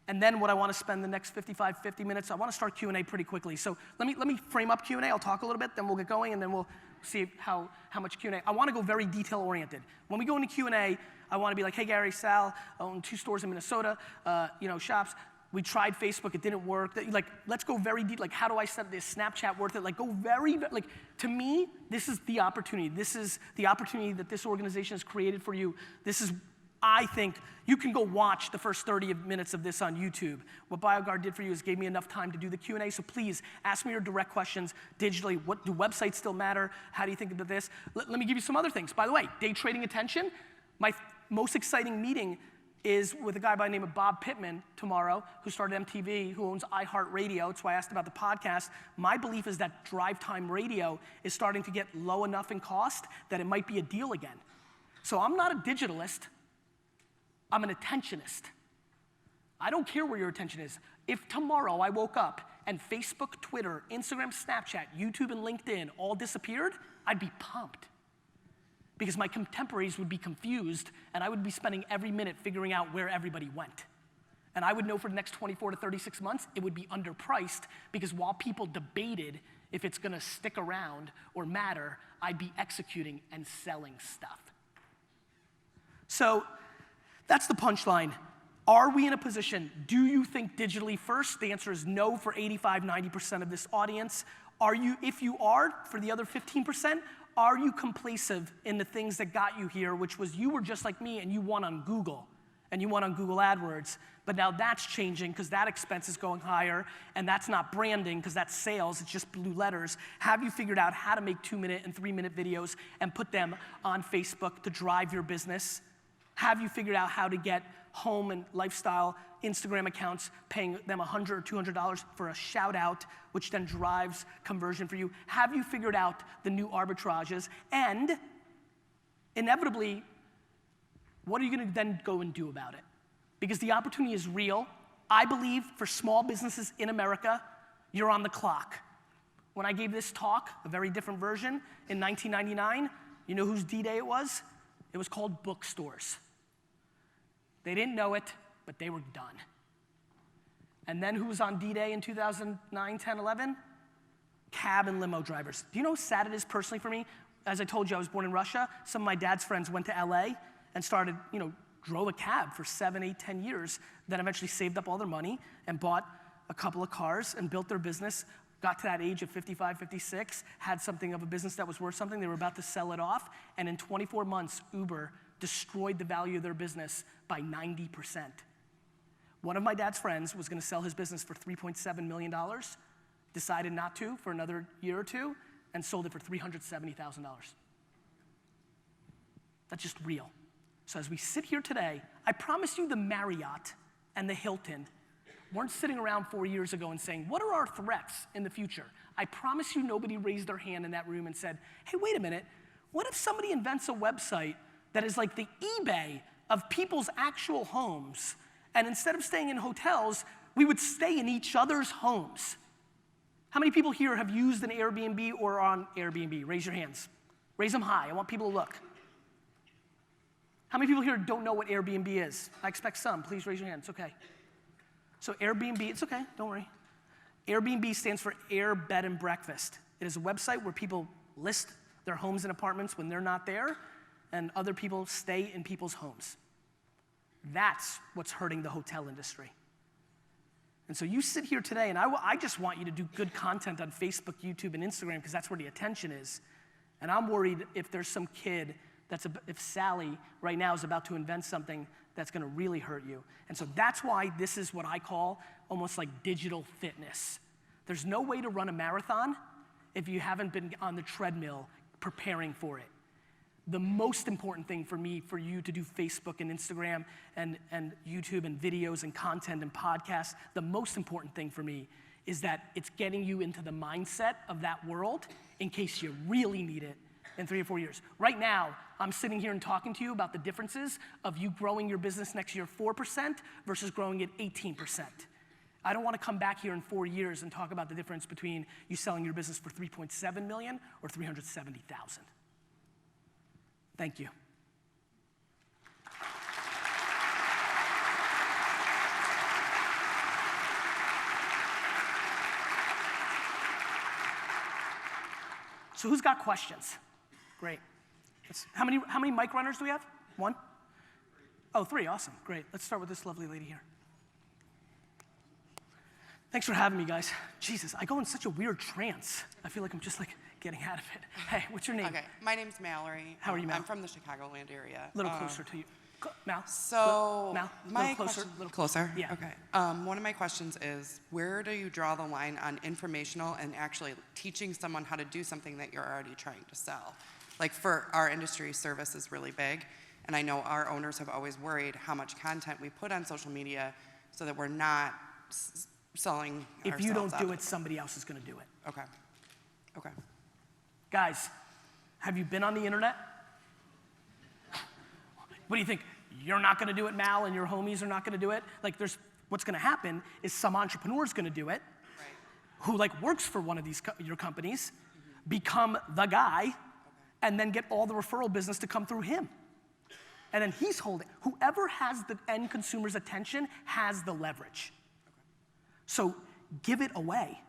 And then what I want to spend the next 50 minutes, I want to start Q&A pretty quickly. So let me frame up Q&A. I'll talk a little bit, then we'll get going, and then we'll see how much Q&A. I want to go very detail-oriented. When we go into Q&A, I want to be like, hey, Gary, Sal, I own 2 stores in Minnesota, shops. We tried Facebook, it didn't work. Like, let's go very deep. Like, how do I set this Snapchat worth it? Like, go very, like, to me, this is the opportunity. This is the opportunity that this organization has created for you. This is I think you can go watch the first 30 minutes of this on YouTube. What BioGuard did for you is gave me enough time to do the Q&A, so please ask me your direct questions digitally. What do websites still matter? How do you think about this? Let me give you some other things. By the way, day trading attention, my most exciting meeting is with a guy by the name of Bob Pittman tomorrow, who started MTV, who owns iHeartRadio. That's why I asked about the podcast. My belief is that drive time radio is starting to get low enough in cost that it might be a deal again. So I'm not a digitalist. I'm an attentionist. I don't care where your attention is. If tomorrow I woke up and Facebook, Twitter, Instagram, Snapchat, YouTube, and LinkedIn all disappeared, I'd be pumped. Because my contemporaries would be confused, and I would be spending every minute figuring out where everybody went. And I would know for the next 24 to 36 months, it would be underpriced, because while people debated if it's gonna stick around or matter, I'd be executing and selling stuff. So, that's the punchline. Are we in a position, do you think digitally first? The answer is no for 85, 90% of this audience. Are you, if you are, for the other 15%, are you complacent in the things that got you here, which was you were just like me and you won on Google, and you won on Google AdWords, but now that's changing because that expense is going higher, and that's not branding because that's sales, it's just blue letters. Have you figured out how to make 2-minute and 3-minute videos and put them on Facebook to drive your business? Have you figured out how to get home and lifestyle Instagram accounts paying them $100 or $200 for a shout out, which then drives conversion for you? Have you figured out the new arbitrages? And inevitably, what are you gonna then go and do about it? Because the opportunity is real. I believe for small businesses in America, you're on the clock. When I gave this talk, a very different version, in 1999, you know whose D-Day it was? It was called bookstores. They didn't know it, but they were done. And then who was on D-Day in 2009, 10, 11? Cab and limo drivers. Do you know how sad it is personally for me? As I told you, I was born in Russia. Some of my dad's friends went to LA and started, drove a cab for 7, 8, 10 years, then eventually saved up all their money and bought a couple of cars and built their business, got to that age of 55, 56, had something of a business that was worth something, they were about to sell it off, and in 24 months, Uber destroyed the value of their business by 90%. One of my dad's friends was gonna sell his business for $3.7 million, decided not to for another year or two, and sold it for $370,000. That's just real. So as we sit here today, I promise you the Marriott and the Hilton weren't sitting around 4 years ago and saying, what are our threats in the future? I promise you nobody raised their hand in that room and said, hey, wait a minute, what if somebody invents a website that is like the eBay of people's actual homes, and instead of staying in hotels, we would stay in each other's homes? How many people here have used an Airbnb or are on Airbnb? Raise your hands. Raise them high, I want people to look. How many people here don't know what Airbnb is? I expect some, please raise your hands, okay. So Airbnb, it's okay, don't worry. Airbnb stands for Air, Bed, and Breakfast. It is a website where people list their homes and apartments when they're not there, and other people stay in people's homes. That's what's hurting the hotel industry. And so you sit here today, and I just want you to do good content on Facebook, YouTube, and Instagram, because that's where the attention is. And I'm worried if there's some kid if Sally right now is about to invent something that's gonna really hurt you. And so that's why this is what I call almost like digital fitness. There's no way to run a marathon if you haven't been on the treadmill preparing for it. The most important thing for me, for you to do Facebook and Instagram and YouTube and videos and content and podcasts, the most important thing for me is that it's getting you into the mindset of that world in case you really need it in 3 or 4 years. Right now, I'm sitting here and talking to you about the differences of you growing your business next year 4% versus growing it 18%. I don't want to come back here in 4 years and talk about the difference between you selling your business for $3.7 million or $370,000. Thank you. So who's got questions? Great. How many mic runners do we have? 1? Oh, 3, awesome, great. Let's start with this lovely lady here. Thanks for having me, guys. Jesus, I go in such a weird trance. I feel like I'm just like getting out of it. Hey, what's your name? Okay, my name's Mallory. How are you, Mal? I'm from the Chicagoland area. A little closer to you. Mal? So, Mal, my little closer. question, Little closer? Yeah. Okay. One of my questions is, where do you draw the line on informational and actually teaching someone how to do something that you're already trying to sell? Like for our industry, service is really big, and I know our owners have always worried how much content we put on social media so that we're not selling If you don't ourselves do out. it, somebody else is going to do it. Okay. Okay. Guys, have you been on the internet? What do you think? You're not going to do it, Mal, and your homies are not going to do it? Like, what's going to happen is some entrepreneur's going to do it, Right. who like works for one of these your companies, become the guy, and then get all the referral business to come through him. And then he's holding. Whoever has the end consumer's attention has the leverage. So give it away.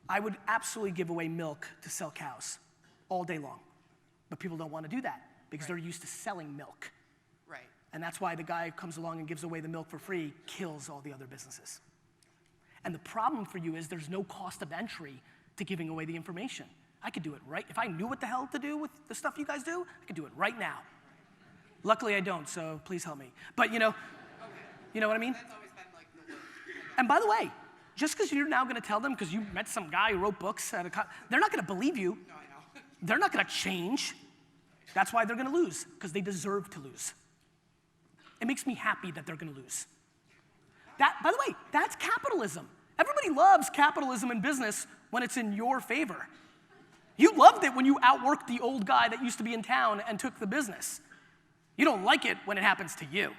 I would absolutely give away milk to sell cows all day long. But people don't want to do that because they're used to selling milk. Right. And that's why the guy who comes along and gives away the milk for free kills all the other businesses. And the problem for you is there's no cost of entry to giving away the information. I could do it right. If I knew what the hell to do with the stuff you guys do, I could do it right now. Luckily I don't, so please help me. But you know what I mean? That's always been like the work. And by the way, just because you're now going to tell them because you met some guy who wrote books at they're not going to believe you. No, I know. They're not going to change. That's why they're going to lose, because they deserve to lose. It makes me happy that they're going to lose. That, by the way, that's capitalism. Everybody loves capitalism in business when it's in your favor. You loved it when you outworked the old guy that used to be in town and took the business. You don't like it when it happens to you.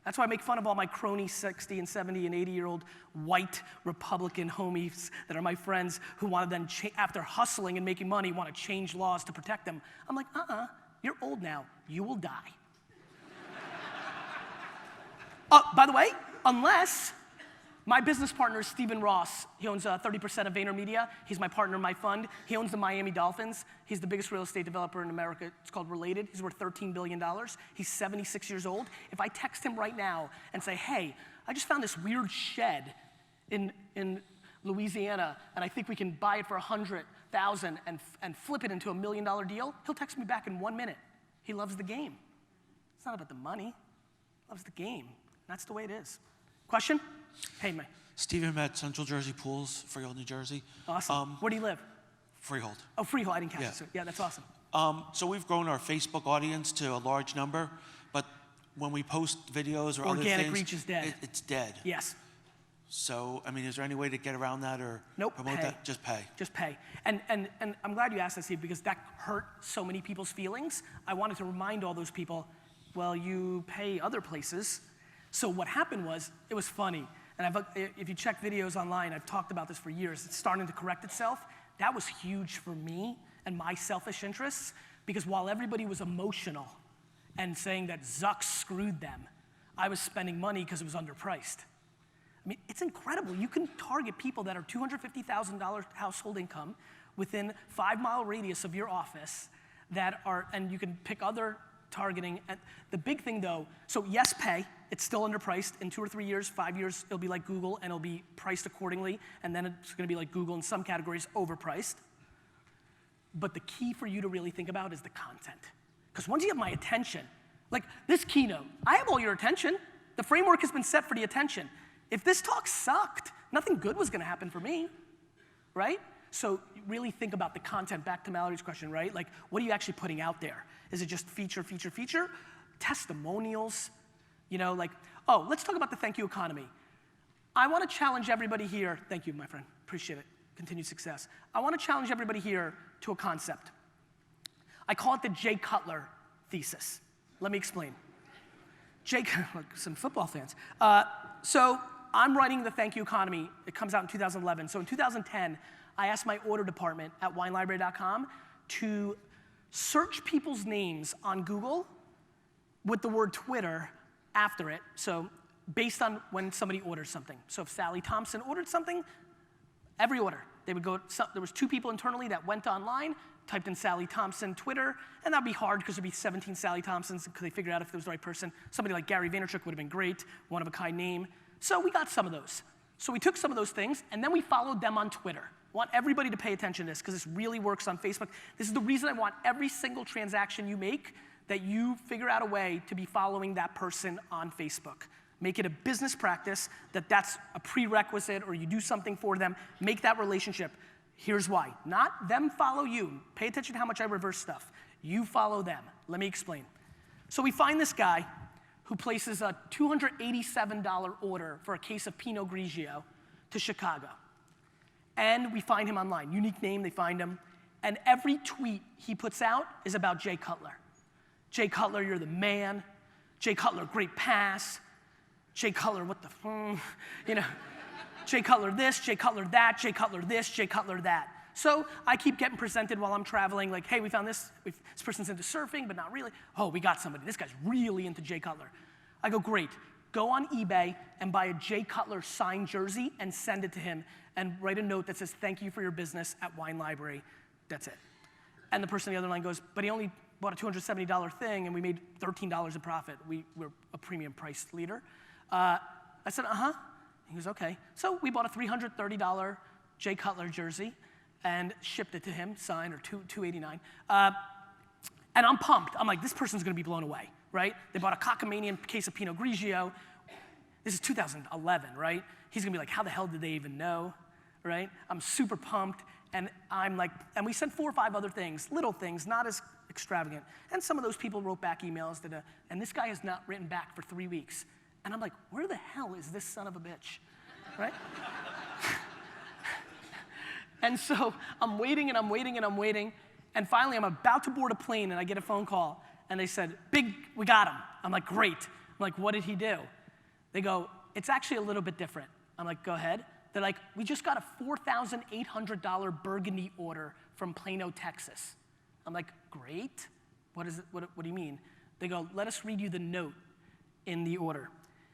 That's why I make fun of all my crony 60 and 70 and 80-year-old white Republican homies that are my friends who want to then, after hustling and making money, want to change laws to protect them. I'm like, you're old now. You will die. By the way, unless my business partner is Stephen Ross. He owns 30% of VaynerMedia. He's my partner in my fund. He owns the Miami Dolphins. He's the biggest real estate developer in America. It's called Related. He's worth $13 billion. He's 76 years old. If I text him right now and say, hey, I just found this weird shed in Louisiana, and I think we can buy it for $100,000 and flip it into $1 million deal, he'll text me back in 1 minute. He loves the game. It's not about the money. He loves the game. That's the way it is. Question? Hey, May. Stephen met Central Jersey Pools, Freehold, New Jersey. Awesome. Where do you live? Freehold. Oh, Freehold. I didn't catch Yeah. it. So, yeah, that's awesome. So we've grown our Facebook audience to a large number, but when we post videos or Organic other things, reach is dead. It's dead. Yes. So, I mean, is there any way to get around that or Nope, promote pay. that? Just pay. Just pay. And I'm glad you asked that, Steve, because that hurt so many people's feelings. I wanted to remind all those people, well, you pay other places. So what happened was, it was funny. And if you check videos online, I've talked about this for years. It's starting to correct itself. That was huge for me and my selfish interests, because while everybody was emotional and saying that Zuck screwed them, I was spending money because it was underpriced. I mean, it's incredible. You can target people that are $250,000 household income within 5-mile radius of your office and you can pick other targeting. And the big thing though, so yes, pay. It's still underpriced. In 2 or 3 years, 5 years, it'll be like Google and it'll be priced accordingly. And then it's gonna be like Google in some categories, overpriced. But the key for you to really think about is the content. Because once you have my attention, like this keynote, I have all your attention. The framework has been set for the attention. If this talk sucked, nothing good was gonna happen for me, right? So really think about the content, back to Mallory's question, right? Like, what are you actually putting out there? Is it just feature, feature, feature? Testimonials, you know, like, oh, let's talk about the thank you economy. I wanna challenge everybody here, thank you, my friend, appreciate it, continued success. I wanna challenge everybody here to a concept. I call it the Jay Cutler thesis. Let me explain. Look, some football fans. So I'm writing the thank you economy. It comes out in 2011. So in 2010, I asked my order department at winelibrary.com to search people's names on Google with the word Twitter after it, so based on when somebody orders something. So if Sally Thompson ordered something, every order, they would go, there was 2 people internally that went online, typed in Sally Thompson Twitter, and that'd be hard because there'd be 17 Sally Thompsons, because they figured out if it was the right person. Somebody like Gary Vaynerchuk would have been great, one-of-a-kind name. So we got some of those. So we took some of those things, and then we followed them on Twitter. want everybody to pay attention to this because this really works on Facebook. This is the reason I want every single transaction you make that you figure out a way to be following that person on Facebook. Make it a business practice that's a prerequisite, or you do something for them. Make that relationship. Here's why. Not them follow you. Pay attention to how much I reverse stuff. You follow them. Let me explain. So we find this guy who places a $287 order for a case of Pinot Grigio to Chicago. And we find him online. Unique name, they find him. And every tweet he puts out is about Jay Cutler. Jay Cutler, you're the man. Jay Cutler, great pass. Jay Cutler, what the, you know. Jay Cutler this, Jay Cutler that, Jay Cutler this, Jay Cutler that. So I keep getting presented while I'm traveling, like, hey, we found this. This person's into surfing, but not really. Oh, we got somebody. This guy's really into Jay Cutler. I go, great. Go on eBay and buy a Jay Cutler signed jersey and send it to him and write a note that says, thank you for your business at Wine Library. That's it. And the person on the other line goes, but he only bought a $270 thing and we made $13 in profit. We're a premium price leader. I said, uh-huh. He goes, okay. So we bought a $330 Jay Cutler jersey and shipped it to him, signed, or $289. And I'm pumped. I'm like, this person's gonna be blown away, right? They bought a cockamanian case of Pinot Grigio. This is 2011, right? He's gonna be like, how the hell did they even know, right? I'm super pumped, and I'm like, and we sent 4 or 5 other things, little things, not as extravagant. And some of those people wrote back emails, and this guy has not written back for 3 weeks. And I'm like, where the hell is this son of a bitch, right? And so I'm waiting and I'm waiting and I'm waiting. And finally, I'm about to board a plane and I get a phone call. And they said, we got him. I'm like, great. I'm like, what did he do? They go, it's actually a little bit different. I'm like, go ahead. They're like, we just got a $4,800 Burgundy order from Plano, Texas. I'm like, great. What is it? What do you mean? They go, let us read you the note in the order.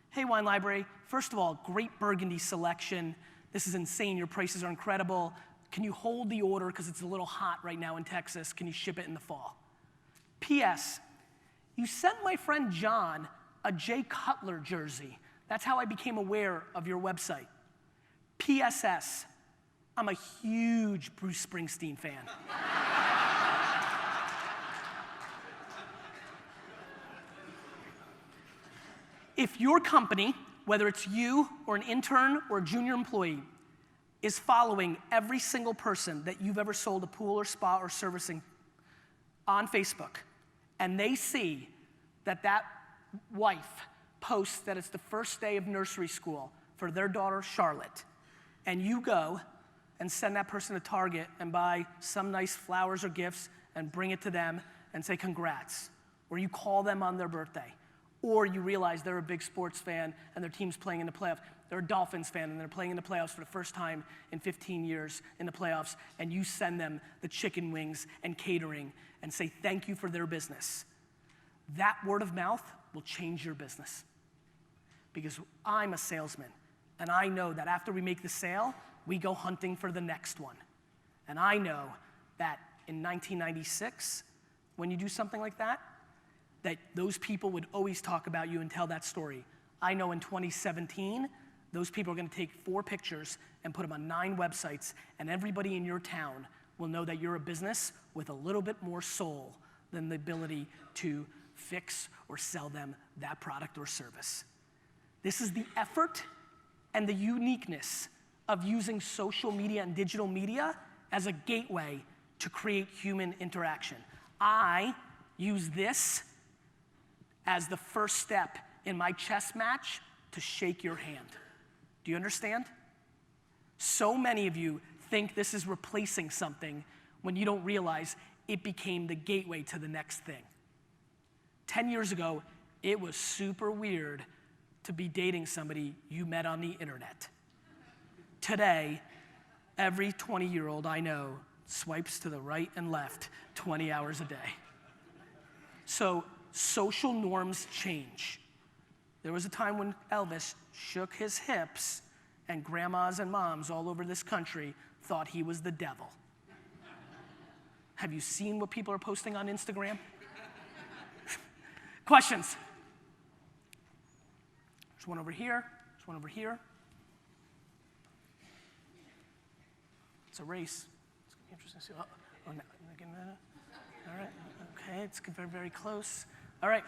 Hey, Wine Library, first of all, great Burgundy selection. This is insane, your prices are incredible. Can you hold the order because it's a little hot right now in Texas? Can you ship it in the fall? P.S. You sent my friend John a Jay Cutler jersey. That's how I became aware of your website. P.S.S. I'm a huge Bruce Springsteen fan. If your company, whether it's you or an intern or a junior employee, is following every single person that you've ever sold a pool or spa or servicing on Facebook, and they see that that wife posts that it's the first day of nursery school for their daughter Charlotte, and you go and send that person to Target and buy some nice flowers or gifts and bring it to them and say congrats, or you call them on their birthday, or you realize they're a big sports fan and their team's playing in the playoffs. They're a Dolphins fan and they're playing in the playoffs for the first time in 15 years in the playoffs, and you send them the chicken wings and catering and say thank you for their business. That word of mouth will change your business. Because I'm a salesman, and I know that after we make the sale, we go hunting for the next one. And I know that in 1996, when you do something like that those people would always talk about you and tell that story. I know in 2017, those people are gonna take 4 pictures and put them on 9 websites, and everybody in your town will know that you're a business with a little bit more soul than the ability to fix or sell them that product or service. This is the effort and the uniqueness of using social media and digital media as a gateway to create human interaction. I use this as the first step in my chess match to shake your hand. Do you understand? So many of you think this is replacing something when you don't realize it became the gateway to the next thing. 10 years ago, it was super weird to be dating somebody you met on the internet. Today, every 20-year-old I know swipes to the right and left 20 hours a day. So social norms change. There was a time when Elvis shook his hips and grandmas and moms all over this country thought he was the devil. Have you seen what people are posting on Instagram? Questions? There's one over here, there's one over here. It's a race. It's gonna be interesting to see. Oh, no, getting that. All right. Okay, it's very, very close. All right.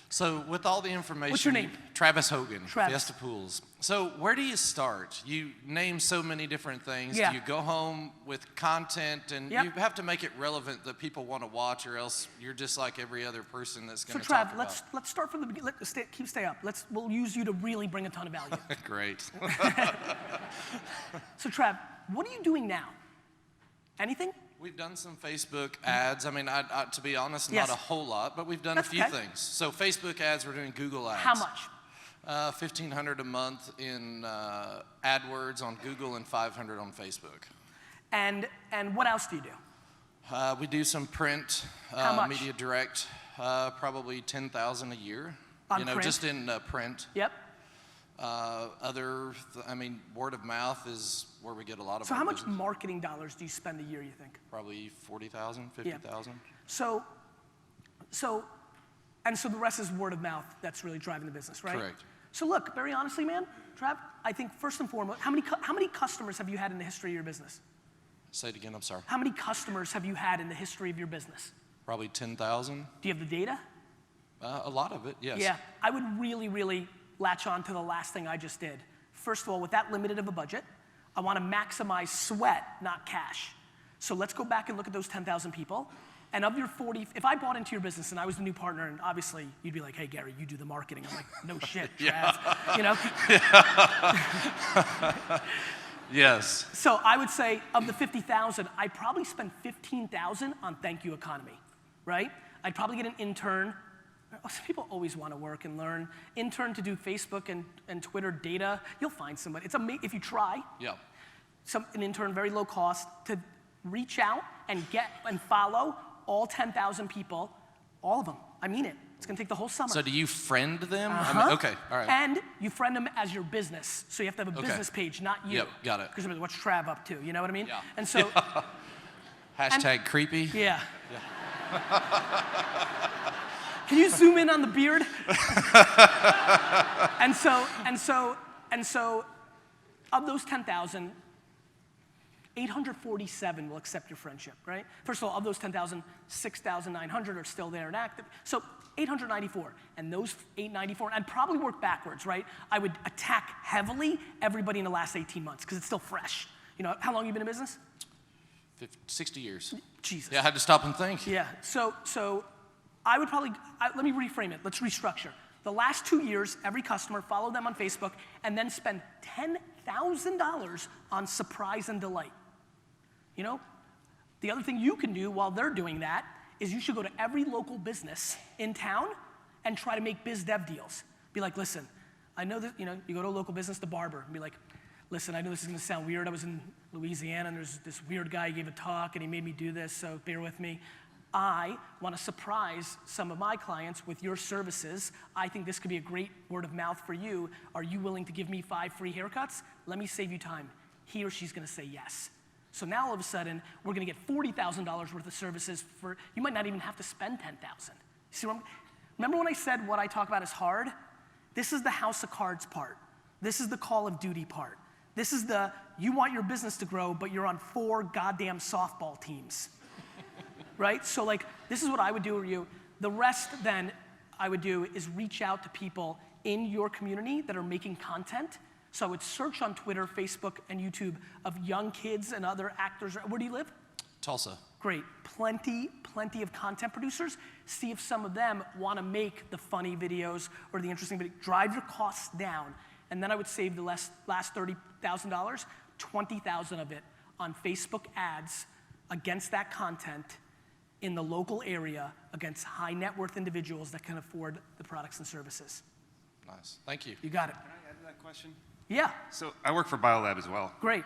So with all the information. What's your name? Travis Hogan, Travis. Fiesta Pools. So where do you start? You name so many different things. Yeah. Do you go home with content and Yep. you have to make it relevant that people want to watch, or else you're just like every other person that's So going to talk Trav, about. let's start from the beginning. Stay up. We'll use you to really bring a ton of value. Great. So Trav, what are you doing now? Anything? We've done some Facebook ads. I mean, to be honest, Yes. not a whole lot, but we've done That's a few okay. things. So Facebook ads, we're doing Google ads. How much? $1,500 a month in AdWords on Google and $500 on Facebook. And what else do you do? We do some print, How much? media direct, probably $10,000 a year. On print? Just in print. Yep. Word of mouth is where we get a lot of So our how much business. marketing dollars do you spend a year, you think? Probably 40,000, 50,000. So the rest is word of mouth that's really driving the business, right? Correct. So look, very honestly, man, Trav, I think first and foremost, how many customers have you had in the history of your business? Say it again, I'm sorry. How many customers have you had in the history of your business? Probably 10,000. Do you have the data? A lot of it, yes. Yeah, I would really, really latch on to the last thing I just did. First of all, with that limited of a budget, I want to maximize sweat, not cash. So let's go back and look at those 10,000 people. And of your 40, if I bought into your business and I was the new partner, and obviously you'd be like, hey, Gary, you do the marketing. I'm like, no shit, Trav. You know? Yes. So I would say of the 50,000, I probably spend 15,000 on thank you economy, right? I'd probably get an intern. People always want to work and learn. Intern to do Facebook and Twitter data. You'll find somebody. If you try. Yeah. An intern, very low cost, to reach out and get and follow all 10,000 people, all of them. I mean it. It's going to take the whole summer. So do you friend them? Uh-huh. Okay, all right. And you friend them as your business. So you have to have a Okay. business page, not you. Yep, got it. Because what's Trav up to? You know what I mean? Yeah. And so, Hashtag creepy. yeah. Can you zoom in on the beard? and so, of those 10,000, 847 will accept your friendship, right? First of all, of those 10,000, 6,900 are still there and active. So 894, and those 894, I'd probably work backwards, right? I would attack heavily everybody in the last 18 months, because it's still fresh. You know, how long have you been in business? 60 years. Jesus. Yeah, I had to stop and think. Yeah, so I would probably, let me reframe it, let's restructure. The last 2 years, every customer, follow them on Facebook, and then spend $10,000 on surprise and delight. You know, the other thing you can do while they're doing that is you should go to every local business in town and try to make biz dev deals. Be like, listen, I know that, you know, you go to a local business, the barber, and be like, listen, I know this is gonna sound weird. I was in Louisiana and there's this weird guy who gave a talk and he made me do this, so bear with me. I wanna surprise some of my clients with your services. I think this could be a great word of mouth for you. Are you willing to give me 5 free haircuts? Let me save you time. He or she's gonna say yes. So now all of a sudden, we're gonna get $40,000 worth of services for, you might not even have to spend 10,000. See what remember when I said what I talk about is hard? This is the House of Cards part. This is the Call of Duty part. This is the, you want your business to grow, but you're on 4 goddamn softball teams. Right? So like, this is what I would do for you. The rest then I would do is reach out to people in your community that are making content. So I would search on Twitter, Facebook, and YouTube of young kids and other actors. Where do you live? Tulsa. Great. Plenty of content producers. See if some of them want to make the funny videos or the interesting videos. Drive your costs down. And then I would save the last $30,000, $20,000 of it on Facebook ads against that content in the local area against high net worth individuals that can afford the products and services. Nice. Thank you. You got it. Can I add to that question? Yeah, So I work for BioLab as well. great.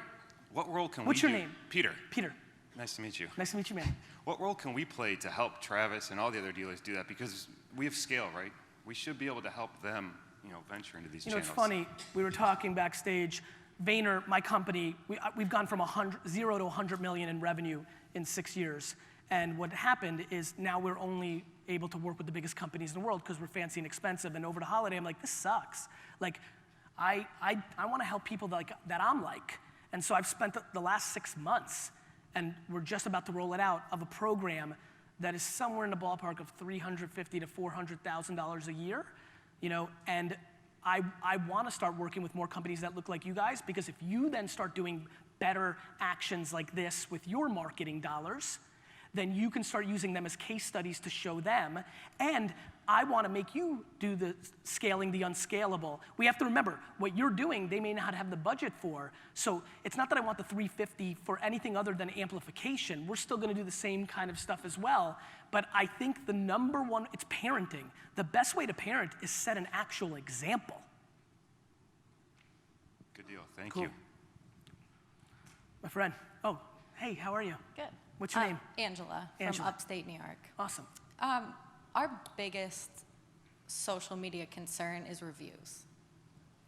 What role can What's we your do? name? Peter. Peter, Nice to meet you. nice to meet you, man. What role can we play to help Travis and all the other dealers do that? Because we have scale, right? We should be able to help them, you know, venture into these You know, channels. it's funny, we were talking backstage, Vayner, my company, we've gone from 0 to 100 million in revenue in 6 years. And what happened is now we're only able to work with the biggest companies in the world because we're fancy and expensive. And over the holiday, I'm like, this sucks. Like, I want to help people that I'm like. And so I've spent the last 6 months, and we're just about to roll it out, of a program that is somewhere in the ballpark of $350,000 to $400,000 a year, you know, and I want to start working with more companies that look like you guys, because if you then start doing better actions like this with your marketing dollars, then you can start using them as case studies to show them. And I want to make you do the scaling the unscalable. We have to remember, what you're doing, they may not have the budget for. So it's not that I want the 350 for anything other than amplification. We're still going to do the same kind of stuff as well. But I think the number one, it's parenting. The best way to parent is set an actual example. Good deal. Thank Cool. you. My friend. Oh, hey, how are you? Good. What's your name? Angela, Angela. from upstate New York. Awesome. Our biggest social media concern is reviews.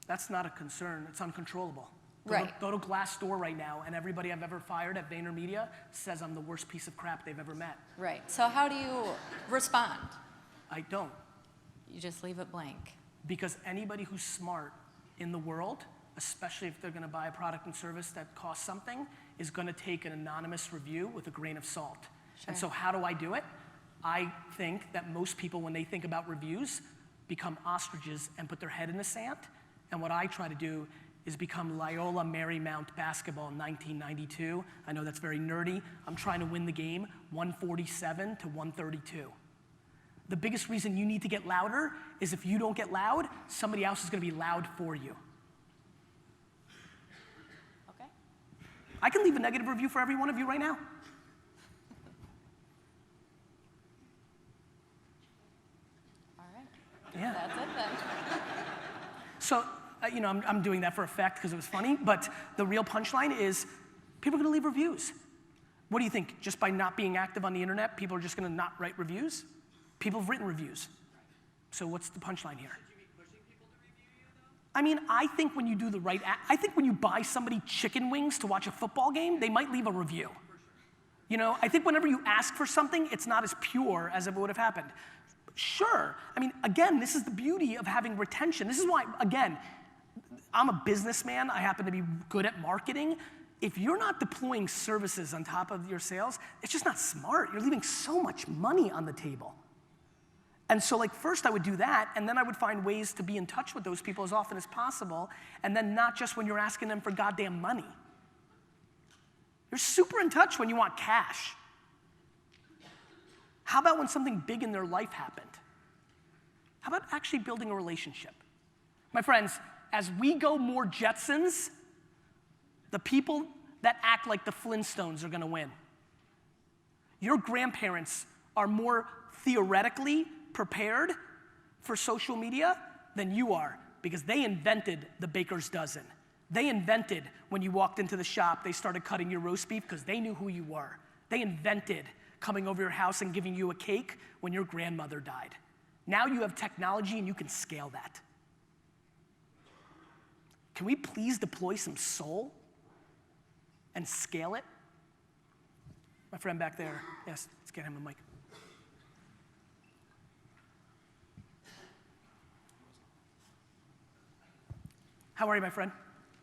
That's not a concern. It's uncontrollable. Right. Go to Glassdoor right now, and everybody I've ever fired at VaynerMedia says I'm the worst piece of crap they've ever met. Right. So how do you respond? I don't. You just leave it blank. Because anybody who's smart in the world, especially if they're going to buy a product and service that costs something, is going to take an anonymous review with a grain of salt. Sure. And so how do I do it? I think that most people, when they think about reviews, become ostriches and put their head in the sand. And what I try to do is become Loyola Marymount basketball in 1992. I know that's very nerdy. I'm trying to win the game 147 to 132. The biggest reason you need to get louder is if you don't get loud, somebody else is going to be loud for you. Okay. I can leave a negative review for every one of you right now. All right. Yeah. That's it then. So, you know, I'm doing that for effect because it was funny, but the real punchline is people are going to leave reviews. What do you think? Just by not being active on the internet, people are just going to not write reviews? People have written reviews. So what's the punchline here? Should you be pushing people to review you, though? I mean, I think when you do the right I think when you buy somebody chicken wings to watch a football game, they might leave a review. You know, I think whenever you ask for something, it's not as pure as if it would have happened. Sure. I mean, again, this is the beauty of having retention. This is why, again, I'm a businessman. I happen to be good at marketing. If you're not deploying services on top of your sales, it's just not smart. You're leaving so much money on the table. And so, like, first I would do that, and then I would find ways to be in touch with those people as often as possible, and then not just when you're asking them for goddamn money. You're super in touch when you want cash. How about when something big in their life happened? How about actually building a relationship? My friends, as we go more Jetsons, the people that act like the Flintstones are gonna win. Your grandparents are more theoretically prepared for social media than you are, because they invented the baker's dozen. They invented when you walked into the shop, they started cutting your roast beef because they knew who you were. They invented coming over your house and giving you a cake when your grandmother died. Now you have technology and you can scale that. Can we please deploy some soul and scale it? My friend back there, yes, let's get him a mic. How are you, my friend?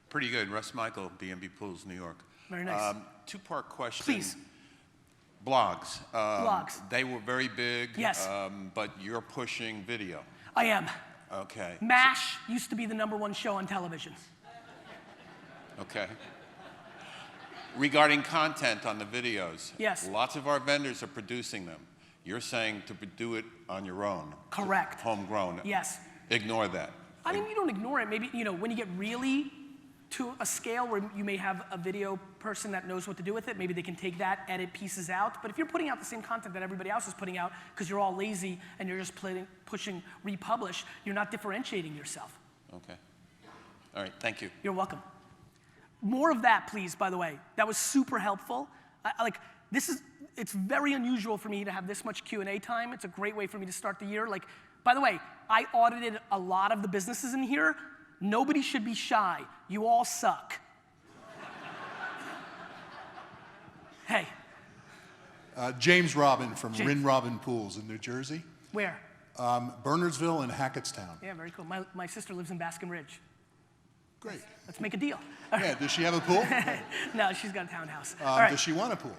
Pretty good. Russ Michael, BNB Pools, New York. Very nice. Two-part question. Please. Blogs. Blogs. They were very big. Yes. But you're pushing video. I am. Okay. MASH used to be the #1 show on television. Okay. Regarding content on the videos. Yes. Lots of our vendors are producing them. You're saying to do it on your own. Correct. Homegrown. Yes. Ignore that. I mean, you don't ignore it. Maybe, you know, when you get really to a scale where you may have a video person that knows what to do with it, maybe they can take that, edit pieces out. But if you're putting out the same content that everybody else is putting out because you're all lazy and you're just pushing republish, you're not differentiating yourself. Okay. All right. Thank you. You're welcome. More of that, please, by the way. That was super helpful. It's very unusual for me to have this much Q&A time. It's a great way for me to start the year. Like, by the way, I audited a lot of the businesses in here. Nobody should be shy. You all suck. Hey. James Robin from James. Rin Robin Pools in New Jersey. Where? Bernardsville and Hackettstown. Yeah, very cool. My sister lives in Baskin Ridge. Great. Let's make a deal. Yeah, does she have a pool? No, she's got a townhouse. All right. Does she want a pool?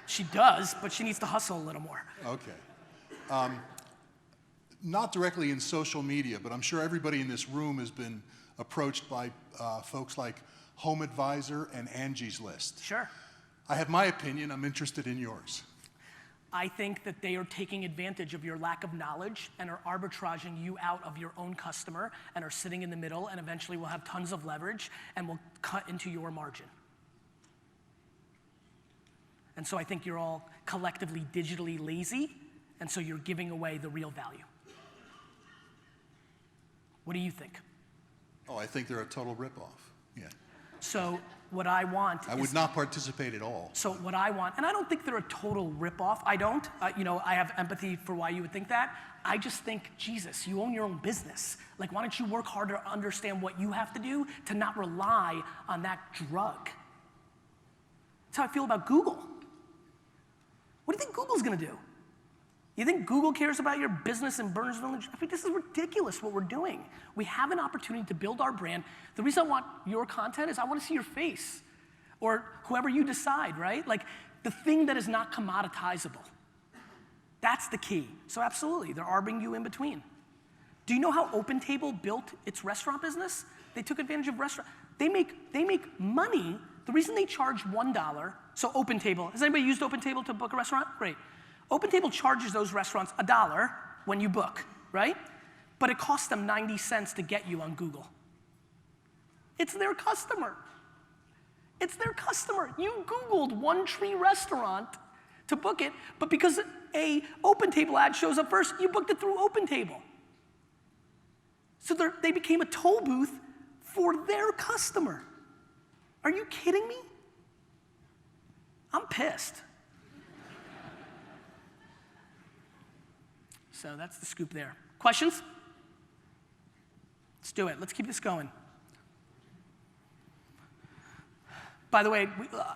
She does, but she needs to hustle a little more. Okay. Not directly in social media, but I'm sure everybody in this room has been approached by folks like Home Advisor and Angie's List. Sure. I have my opinion. I'm interested in yours. I think that they are taking advantage of your lack of knowledge and are arbitraging you out of your own customer and are sitting in the middle and eventually will have tons of leverage and will cut into your margin. And so I think you're all collectively digitally lazy, and so you're giving away the real value. What do you think? Oh, I think they're a total ripoff. Yeah. So what I want I is, would not participate at all. so what I want, and I don't think they're a total ripoff. I don't. I have empathy for why you would think that. I just think, Jesus, you own your own business. Like, why don't you work harder to understand what you have to do to not rely on that drug? That's how I feel about Google. What do you think Google's gonna do? You think Google cares about your business in Burnsville? I mean, this is ridiculous what we're doing. We have an opportunity to build our brand. The reason I want your content is I want to see your face, or whoever you decide, right? Like, the thing that is not commoditizable. That's the key. So absolutely, they're arbing you in between. Do you know how OpenTable built its restaurant business? They took advantage of restaurant. They make money. The reason they charge $1, so OpenTable, has anybody used OpenTable to book a restaurant? Great. OpenTable charges those restaurants $1 when you book, right? But it costs them 90 cents to get you on Google. It's their customer. It's their customer. You Googled One Tree Restaurant to book it, but because a OpenTable ad shows up first, you booked it through OpenTable. So they became a toll booth for their customer. Are you kidding me? I'm pissed. So that's the scoop there. Questions? Let's do it. Let's keep this going. By the way,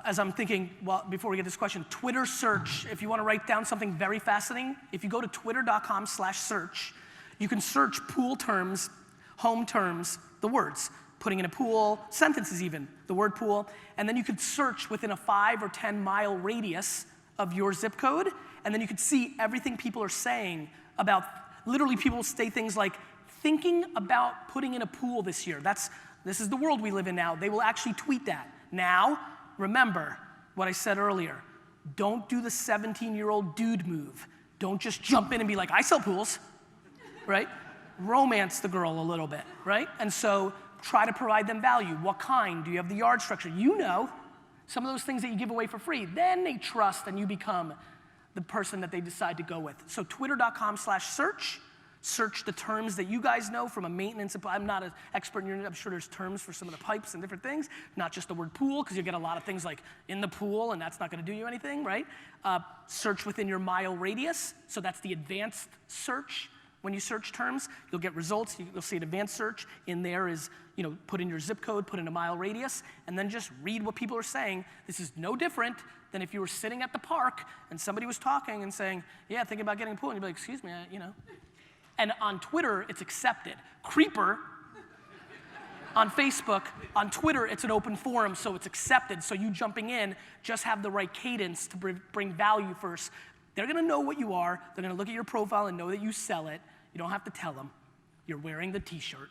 as I'm thinking, well, before we get this question, Twitter search, if you want to write down something very fascinating, if you go to twitter.com/search, you can search pool terms, home terms, the words, putting in a pool, sentences even, the word pool, and then you could search within a 5 or 10 mile radius of your zip code, and then you could see everything people are saying about, literally people say things like, thinking about putting in a pool this year. This is the world we live in now. They will actually tweet that. Now, remember what I said earlier. Don't do the 17-year-old dude move. Don't just jump in and be like, I sell pools, right? Romance the girl a little bit, right? And so try to provide them value. What kind? Do you have the yard structure? You know, some of those things that you give away for free. Then they trust and you become the person that they decide to go with. So twitter.com/search. Search the terms that you guys know from a maintenance. I'm not an expert in your, I'm sure there's terms for some of the pipes and different things, not just the word pool, because you get a lot of things like in the pool, and that's not going to do you anything, right? Search within your mile radius. So that's the advanced search. When you search terms, you'll get results. You'll see an advanced search. In there is, put in your zip code, put in a mile radius, and then just read what people are saying. This is no different than if you were sitting at the park and somebody was talking and saying, yeah, thinking about getting a pool, and you'd be like, excuse me, And on Twitter, it's accepted. Creeper, on Facebook, on Twitter, it's an open forum, so it's accepted. So you jumping in, just have the right cadence to bring value first. They're gonna know what you are. They're gonna look at your profile and know that you sell it. You don't have to tell them. You're wearing the t-shirt.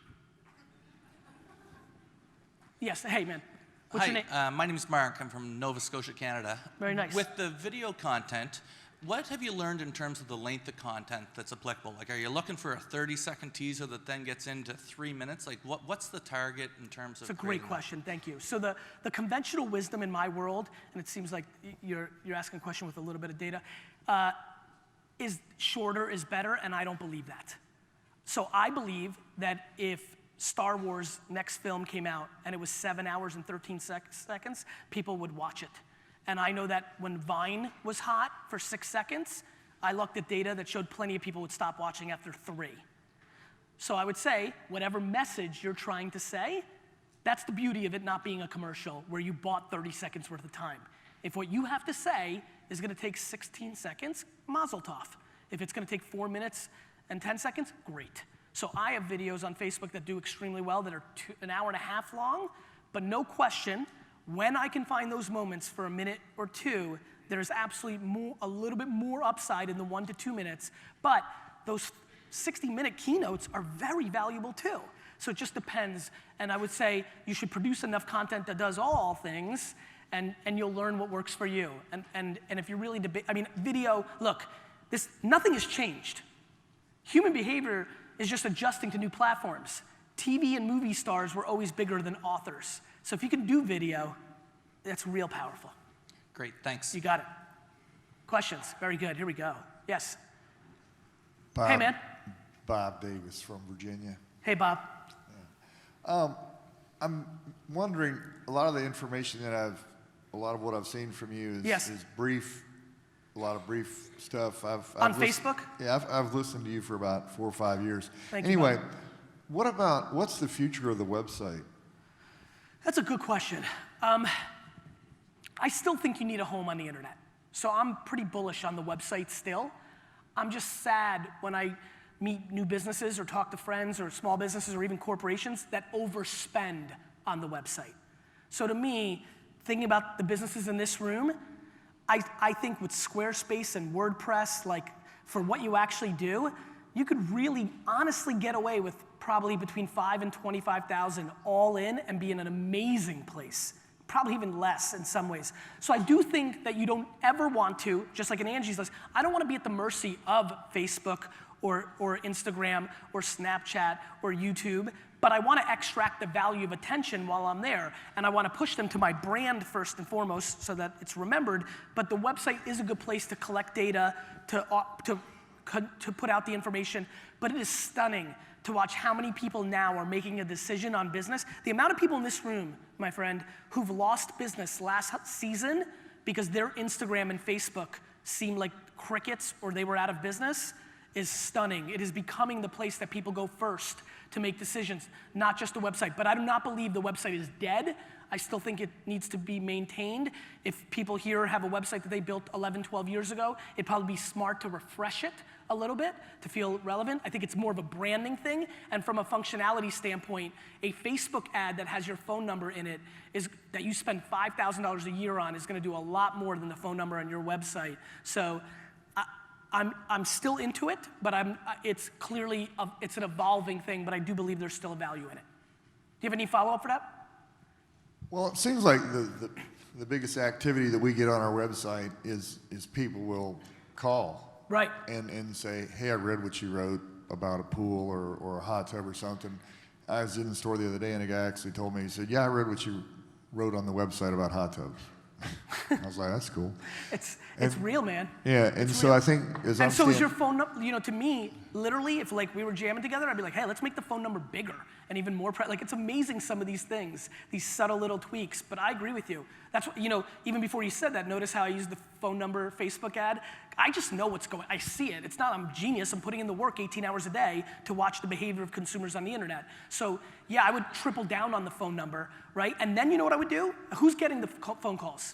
Yes, hey man, what's your name? Hi, my name is Mark. I'm from Nova Scotia, Canada. Very nice. With the video content, what have you learned in terms of the length of content that's applicable? Like, are you looking for a 30-second teaser that then gets into 3 minutes? Like, what's the target in terms of? It's a great question, thank you. So the conventional wisdom in my world, and it seems like you're asking a question with a little bit of data, is shorter is better, and I don't believe that. So I believe that if Star Wars next film came out and it was 7 hours and 13 seconds, people would watch it. And I know that when Vine was hot for 6 seconds, I looked at data that showed plenty of people would stop watching after 3. So I would say, whatever message you're trying to say, that's the beauty of it not being a commercial where you bought 30 seconds worth of time. If what you have to say is gonna take 16 seconds, mazel tov. If it's gonna take 4 minutes and 10 seconds, great. So I have videos on Facebook that do extremely well that are an hour and a half long, but no question, when I can find those moments for a minute or two, there's absolutely a little bit more upside in the 1 to 2 minutes, but those 60-minute keynotes are very valuable too. So it just depends, and I would say you should produce enough content that does all things, and you'll learn what works for you. And if you really video, look, nothing has changed. Human behavior is just adjusting to new platforms. TV and movie stars were always bigger than authors. So if you can do video, that's real powerful. Great, thanks. You got it. Questions? Very good, here we go. Yes. Bob, Hey, man. Bob Davis from Virginia. Hey, Bob. I'm wondering, a lot of the information a lot of what I've seen from you is brief, a lot of brief stuff. On Facebook? Yeah, I've listened to you for about 4 or 5 years. Thank you, anyway, Bob. what's the future of the website? That's a good question. I still think you need a home on the internet. So I'm pretty bullish on the website still. I'm just sad when I meet new businesses or talk to friends or small businesses or even corporations that overspend on the website. So to me, thinking about the businesses in this room, I think with Squarespace and WordPress, like for what you actually do, you could really honestly get away with probably between 5 and 25,000 all in and be in an amazing place. Probably even less in some ways. So I do think that you don't ever want to, just like in Angie's list, I don't want to be at the mercy of Facebook or Instagram or Snapchat or YouTube, but I want to extract the value of attention while I'm there, and I want to push them to my brand first and foremost so that it's remembered, but the website is a good place to collect data, to put out the information, but it is stunning to watch how many people now are making a decision on business. The amount of people in this room, my friend, who've lost business last season because their Instagram and Facebook seemed like crickets or they were out of business is stunning. It is becoming the place that people go first to make decisions, not just the website. But I do not believe the website is dead. I still think it needs to be maintained. If people here have a website that they built 11, 12 years ago, it'd probably be smart to refresh it a little bit to feel relevant. I think it's more of a branding thing. And from a functionality standpoint, a Facebook ad that has your phone number in it that you spend $5,000 a year on is gonna do a lot more than the phone number on your website. So I'm still into it, but it's clearly, it's an evolving thing, but I do believe there's still a value in it. Do you have any follow-up for that? Well, it seems like the biggest activity that we get on our website is people will call. Right. And say, hey, I read what you wrote about a pool or a hot tub or something. I was in the store the other day and a guy actually told me, he said, yeah, I read what you wrote on the website about hot tubs. I was like, that's cool. It's real, man. Yeah, and so I think as I'm And so is your phone number, to me, literally, if like we were jamming together, I'd be like, hey, let's make the phone number bigger and even more, like it's amazing some of these things, these subtle little tweaks, but I agree with you. That's what, even before you said that, notice how I used the phone number Facebook ad. I just know what's going, I see it. It's not, I'm genius, I'm putting in the work 18 hours a day to watch the behavior of consumers on the internet. So yeah, I would triple down on the phone number, right? And then you know what I would do? Who's getting the phone calls?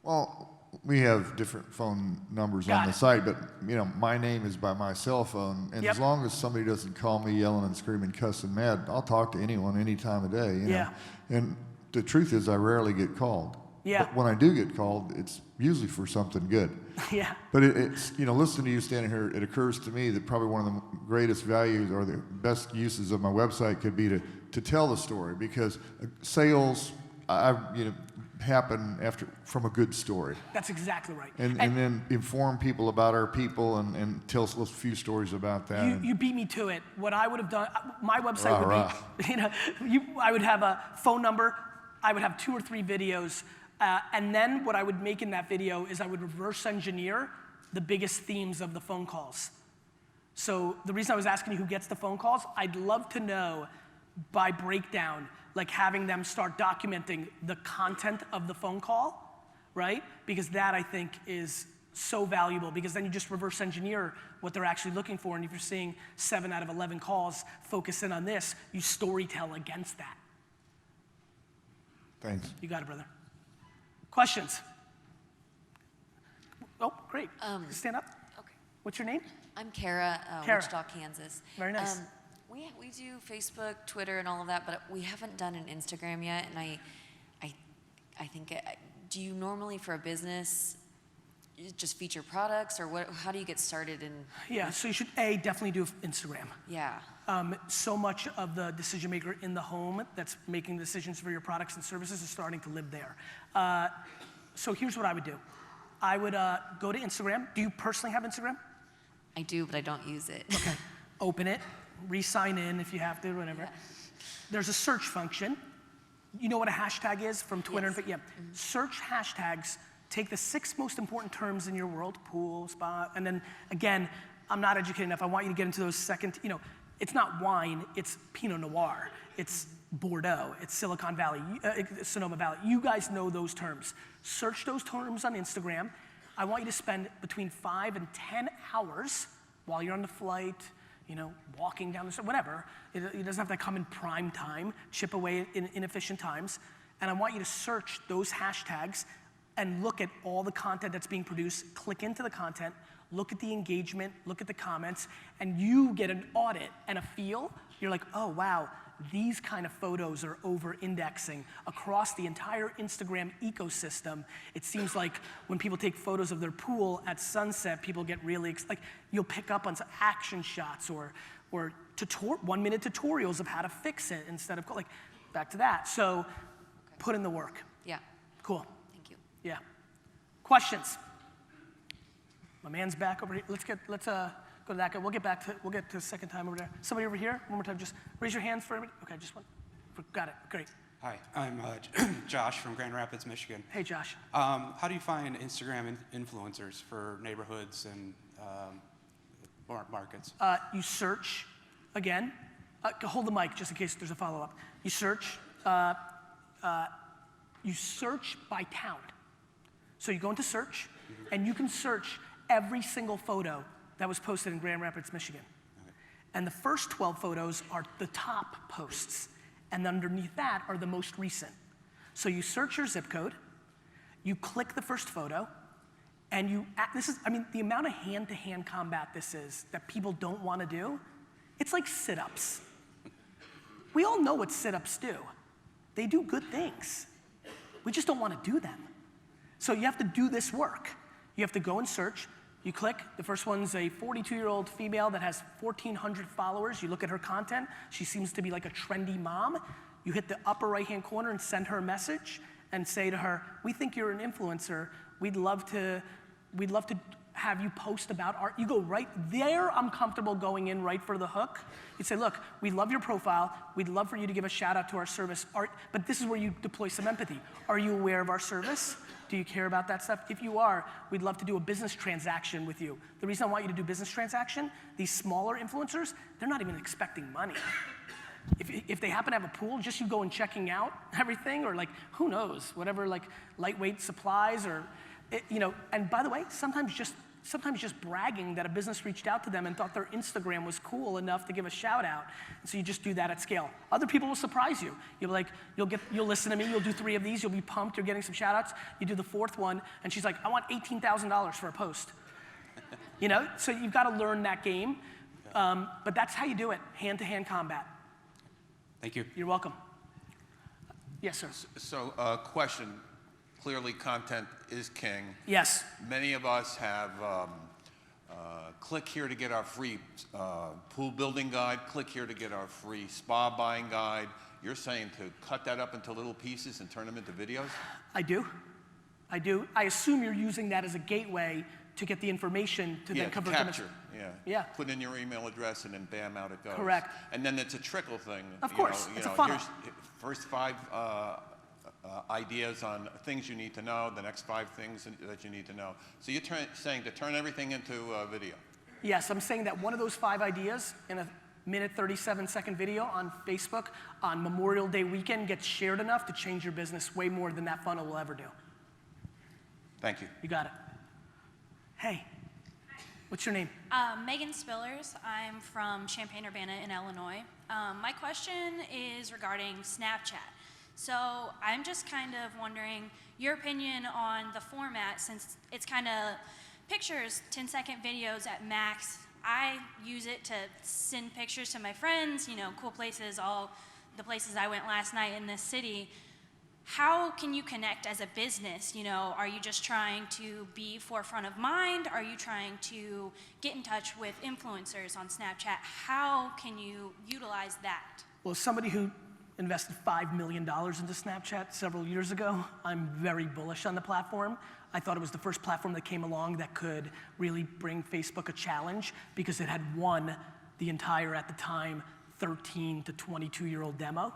Well, we have different phone numbers on the site, but my name is by my cell phone, and as long as somebody doesn't call me yelling and screaming, cussing mad, I'll talk to anyone any time of day. You know? And the truth is, I rarely get called. Yeah. But when I do get called, it's usually for something good. Yeah. But it's listening to you standing here, it occurs to me that probably one of the greatest values or the best uses of my website could be to tell the story, because sales, happen from a good story. That's exactly right. And then inform people about our people and tell us a few stories about that. You beat me to it. What I would have done, my website would be, I would have a phone number, I would have 2 or 3 videos, and then what I would make in that video is I would reverse engineer the biggest themes of the phone calls. So the reason I was asking you who gets the phone calls, I'd love to know by breakdown, like having them start documenting the content of the phone call, right? Because that I think is so valuable, because then you just reverse engineer what they're actually looking for, and if you're seeing 7 out of 11 calls focus in on this, you storytell against that. Thanks. You got it, brother. Questions? Oh, great. Stand up. Okay. What's your name? I'm Kara, Kara. Wichita, Kansas. Very nice. We do Facebook, Twitter, and all of that, but we haven't done an Instagram yet. And I think, do you normally for a business just feature products, or what? How do you get started in? Yeah, so you should definitely do Instagram. Yeah. So much of the decision maker in the home that's making decisions for your products and services is starting to live there. So here's what I would do. I would go to Instagram. Do you personally have Instagram? I do, but I don't use it. Okay. Open it, re-sign in if you have to, whatever. Yeah. There's a search function. You know what a hashtag is from Twitter? Yes. And yeah. Search hashtags. Take the 6 most important terms in your world: pool, spa, and then again, I'm not educated enough. I want you to get into those second. It's not wine. It's Pinot Noir. It's Bordeaux. It's Silicon Valley, Sonoma Valley. You guys know those terms. Search those terms on Instagram. I want you to spend between 5 and 10 hours while you're on the flight, walking down the street, whatever. It doesn't have to come in prime time, chip away in inefficient times. And I want you to search those hashtags and look at all the content that's being produced, click into the content, look at the engagement, look at the comments, and you get an audit and a feel. You're like, oh wow, these kind of photos are over-indexing across the entire Instagram ecosystem. It seems like when people take photos of their pool at sunset, people get really, you'll pick up on some action shots or 1-minute tutorials of how to fix it instead of, back to that. So put in the work. Yeah. Cool. Thank you. Yeah. Questions? My man's back over here. Let's go to that guy. We'll get to the second time over there. Somebody over here, one more time. Just raise your hands for everybody. Okay, just one. Got it. Great. Hi, I'm Josh from Grand Rapids, Michigan. Hey, Josh. How do you find Instagram influencers for neighborhoods and markets? You search, again. Hold the mic just in case there's a follow-up. You search. You search by town. So you go into search, and you can search every single photo that was posted in Grand Rapids, Michigan. Okay. And the first 12 photos are the top posts. And underneath that are the most recent. So you search your zip code, you click the first photo, and the amount of hand-to-hand combat this is that people don't want to do, it's like sit-ups. We all know what sit-ups do. They do good things. We just don't want to do them. So you have to do this work. You have to go and search. You click, the first one's a 42-year-old female that has 1,400 followers. You look at her content, she seems to be like a trendy mom. You hit the upper right-hand corner and send her a message and say to her, we think you're an influencer. We'd love to have you post about art. You go right there, I'm comfortable going in right for the hook. You say, look, we love your profile. We'd love for you to give a shout out to our service, art, but this is where you deploy some empathy. Are you aware of our service? Do you care about that stuff? If you are, we'd love to do a business transaction with you. The reason I want you to do business transaction, these smaller influencers, they're not even expecting money. If they happen to have a pool, just you go and checking out everything, or who knows, whatever, lightweight supplies or, and by the way, sometimes just bragging that a business reached out to them and thought their Instagram was cool enough to give a shout out. And so you just do that at scale. Other people will surprise you. You'll listen to me, you'll do 3 of these, you'll be pumped, you're getting some shout outs. You do the 4th one, and she's like, I want $18,000 for a post. So you've got to learn that game. But that's how you do it, hand-to-hand combat. Thank you. You're welcome. Yes, sir. So, question. Clearly, content is king. Yes. Many of us have click here to get our free pool building guide, click here to get our free spa buying guide. You're saying to cut that up into little pieces and turn them into videos? I do. I assume you're using that as a gateway to get the information to then convert them. Yeah. Put in your email address and then bam, out it goes. Correct. And then it's a trickle thing. Of course, it's a funnel. Here's first 5 ideas on things you need to know, the next 5 things that you need to know. So you're saying to turn everything into a video? Yes, I'm saying that one of those 5 ideas in a minute 37-second video on Facebook on Memorial Day weekend gets shared enough to change your business way more than that funnel will ever do. Thank you. You got it. Hey, what's your name? Megan Spillers. I'm from Champaign-Urbana in Illinois. My question is regarding Snapchat. So I'm just kind of wondering your opinion on the format, since it's kind of pictures, 10-second videos at max. I use it to send pictures to my friends, you know, cool places, all the places I went last night in this city. How can you connect as a business? You know, are you just trying to be forefront of mind? Are you trying to get in touch with influencers on Snapchat? How can you utilize that? Well, as somebody who invested $5 million into Snapchat several years ago, I'm very bullish on the platform. I thought it was the first platform that came along that could really bring Facebook a challenge because it had won the entire, at the time, 13 to 22-year-old demo.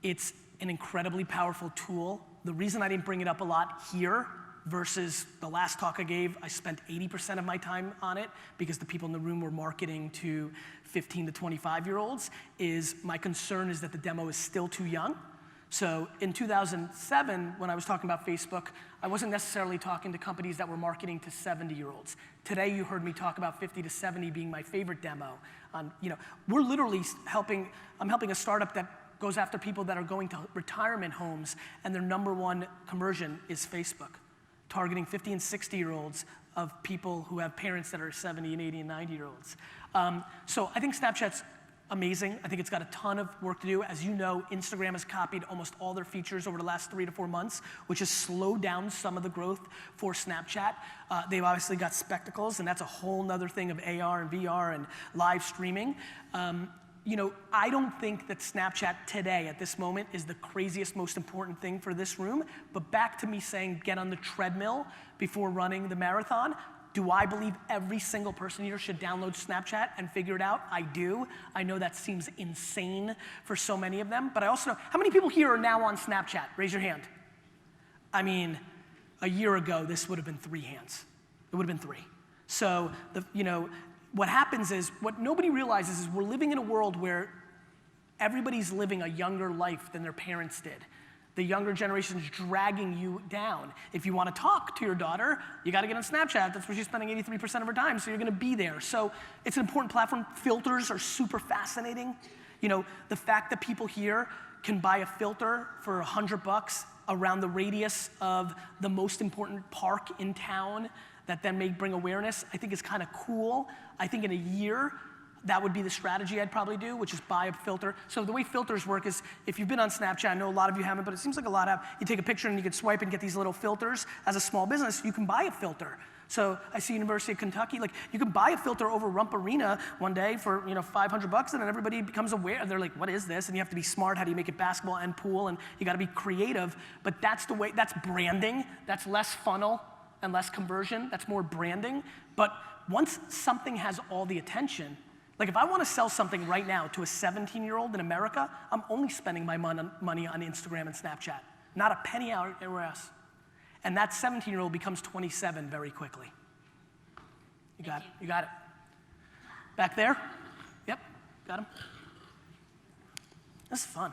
It's an incredibly powerful tool. The reason I didn't bring it up a lot here versus the last talk I gave, I spent 80% of my time on it because the people in the room were marketing to 15 to 25-year-olds, is my concern is that the demo is still too young. So in 2007, when I was talking about Facebook, I wasn't necessarily talking to companies that were marketing to 70-year-olds. Today, you heard me talk about 50 to 70 being my favorite demo. You know, we're literally I'm helping a startup that goes after people that are going to retirement homes, and their #1 conversion is Facebook, targeting 50 and 60-year-olds of people who have parents that are 70 and 80 and 90-year-olds. So I think Snapchat's amazing. I think it's got a ton of work to do. As you know, Instagram has copied almost all their features over the last 3 to 4 months, which has slowed down some of the growth for Snapchat. They've obviously got Spectacles, and that's a whole nother thing of AR and VR and live streaming. You know, I don't think that Snapchat today, at this moment, is the craziest, most important thing for this room. But back to me saying, get on the treadmill before running the marathon. Do I believe every single person here should download Snapchat and figure it out? I do. I know that seems insane for so many of them, but I also know, how many people here are now on Snapchat? Raise your hand. I mean, a year ago, this would have been 3 hands. It would have been 3. So, you know, what happens is, what nobody realizes is we're living in a world where everybody's living a younger life than their parents did. The younger generation's dragging you down. If you want to talk to your daughter, you got to get on Snapchat. That's where she's spending 83% of her time, so you're going to be there. So it's an important platform. Filters are super fascinating. You know, the fact that people here can buy a filter for $100 around the radius of the most important park in town that then may bring awareness, I think is kind of cool. I think in a year, that would be the strategy I'd probably do, which is buy a filter. So the way filters work is, if you've been on Snapchat, I know a lot of you haven't, but it seems like a lot have, you take a picture and you can swipe and get these little filters. As a small business, you can buy a filter. So I see University of Kentucky, like, you can buy a filter over Rump Arena one day for, you know, $500, and then everybody becomes aware. They're like, what is this? And you have to be smart. How do you make it basketball and pool? And you got to be creative. But that's the way, that's branding. That's less funnel and less conversion. That's more branding. But once something has all the attention, like if I want to sell something right now to a 17-year-old in America, I'm only spending my money on Instagram and Snapchat, not a penny anywhere else. And that 17-year-old becomes 27 very quickly. You got it. You got it. Back there? Yep, got him. This is fun.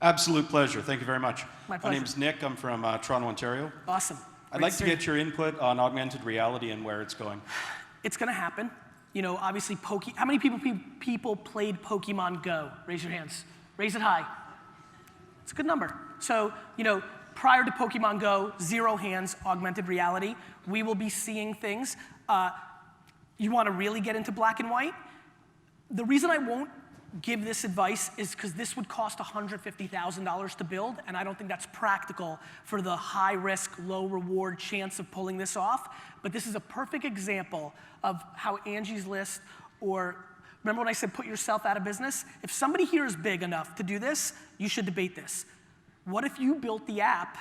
Absolute pleasure. Thank you very much. My pleasure. My name is Nick. I'm from Toronto, Ontario. Awesome. I'd like to get your input on augmented reality and where it's going. It's going to happen. You know, obviously, how many people played Pokemon Go? Raise your hands. Raise it high. It's a good number. So, you know, prior to Pokemon Go, 0 hands, augmented reality. We will be seeing things. You want to really get into black and white? The reason I won't give this advice is because this would cost $150,000 to build, and I don't think that's practical for the high risk, low reward chance of pulling this off. But this is a perfect example of how Angie's List, or remember when I said put yourself out of business? If somebody here is big enough to do this, you should debate this. What if you built the app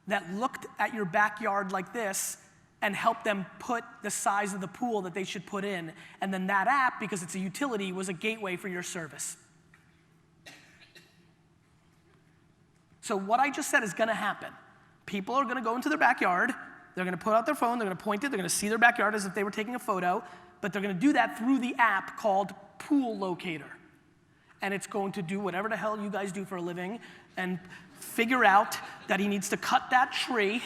that looked at your backyard like this and helped them put the size of the pool that they should put in, and then that app, because it's a utility, was a gateway for your service? So what I just said is going to happen. People are going to go into their backyard, they're going to put out their phone, they're going to point it, they're going to see their backyard as if they were taking a photo, but they're going to do that through the app called Pool Locator. And it's going to do whatever the hell you guys do for a living and figure out that he needs to cut that tree,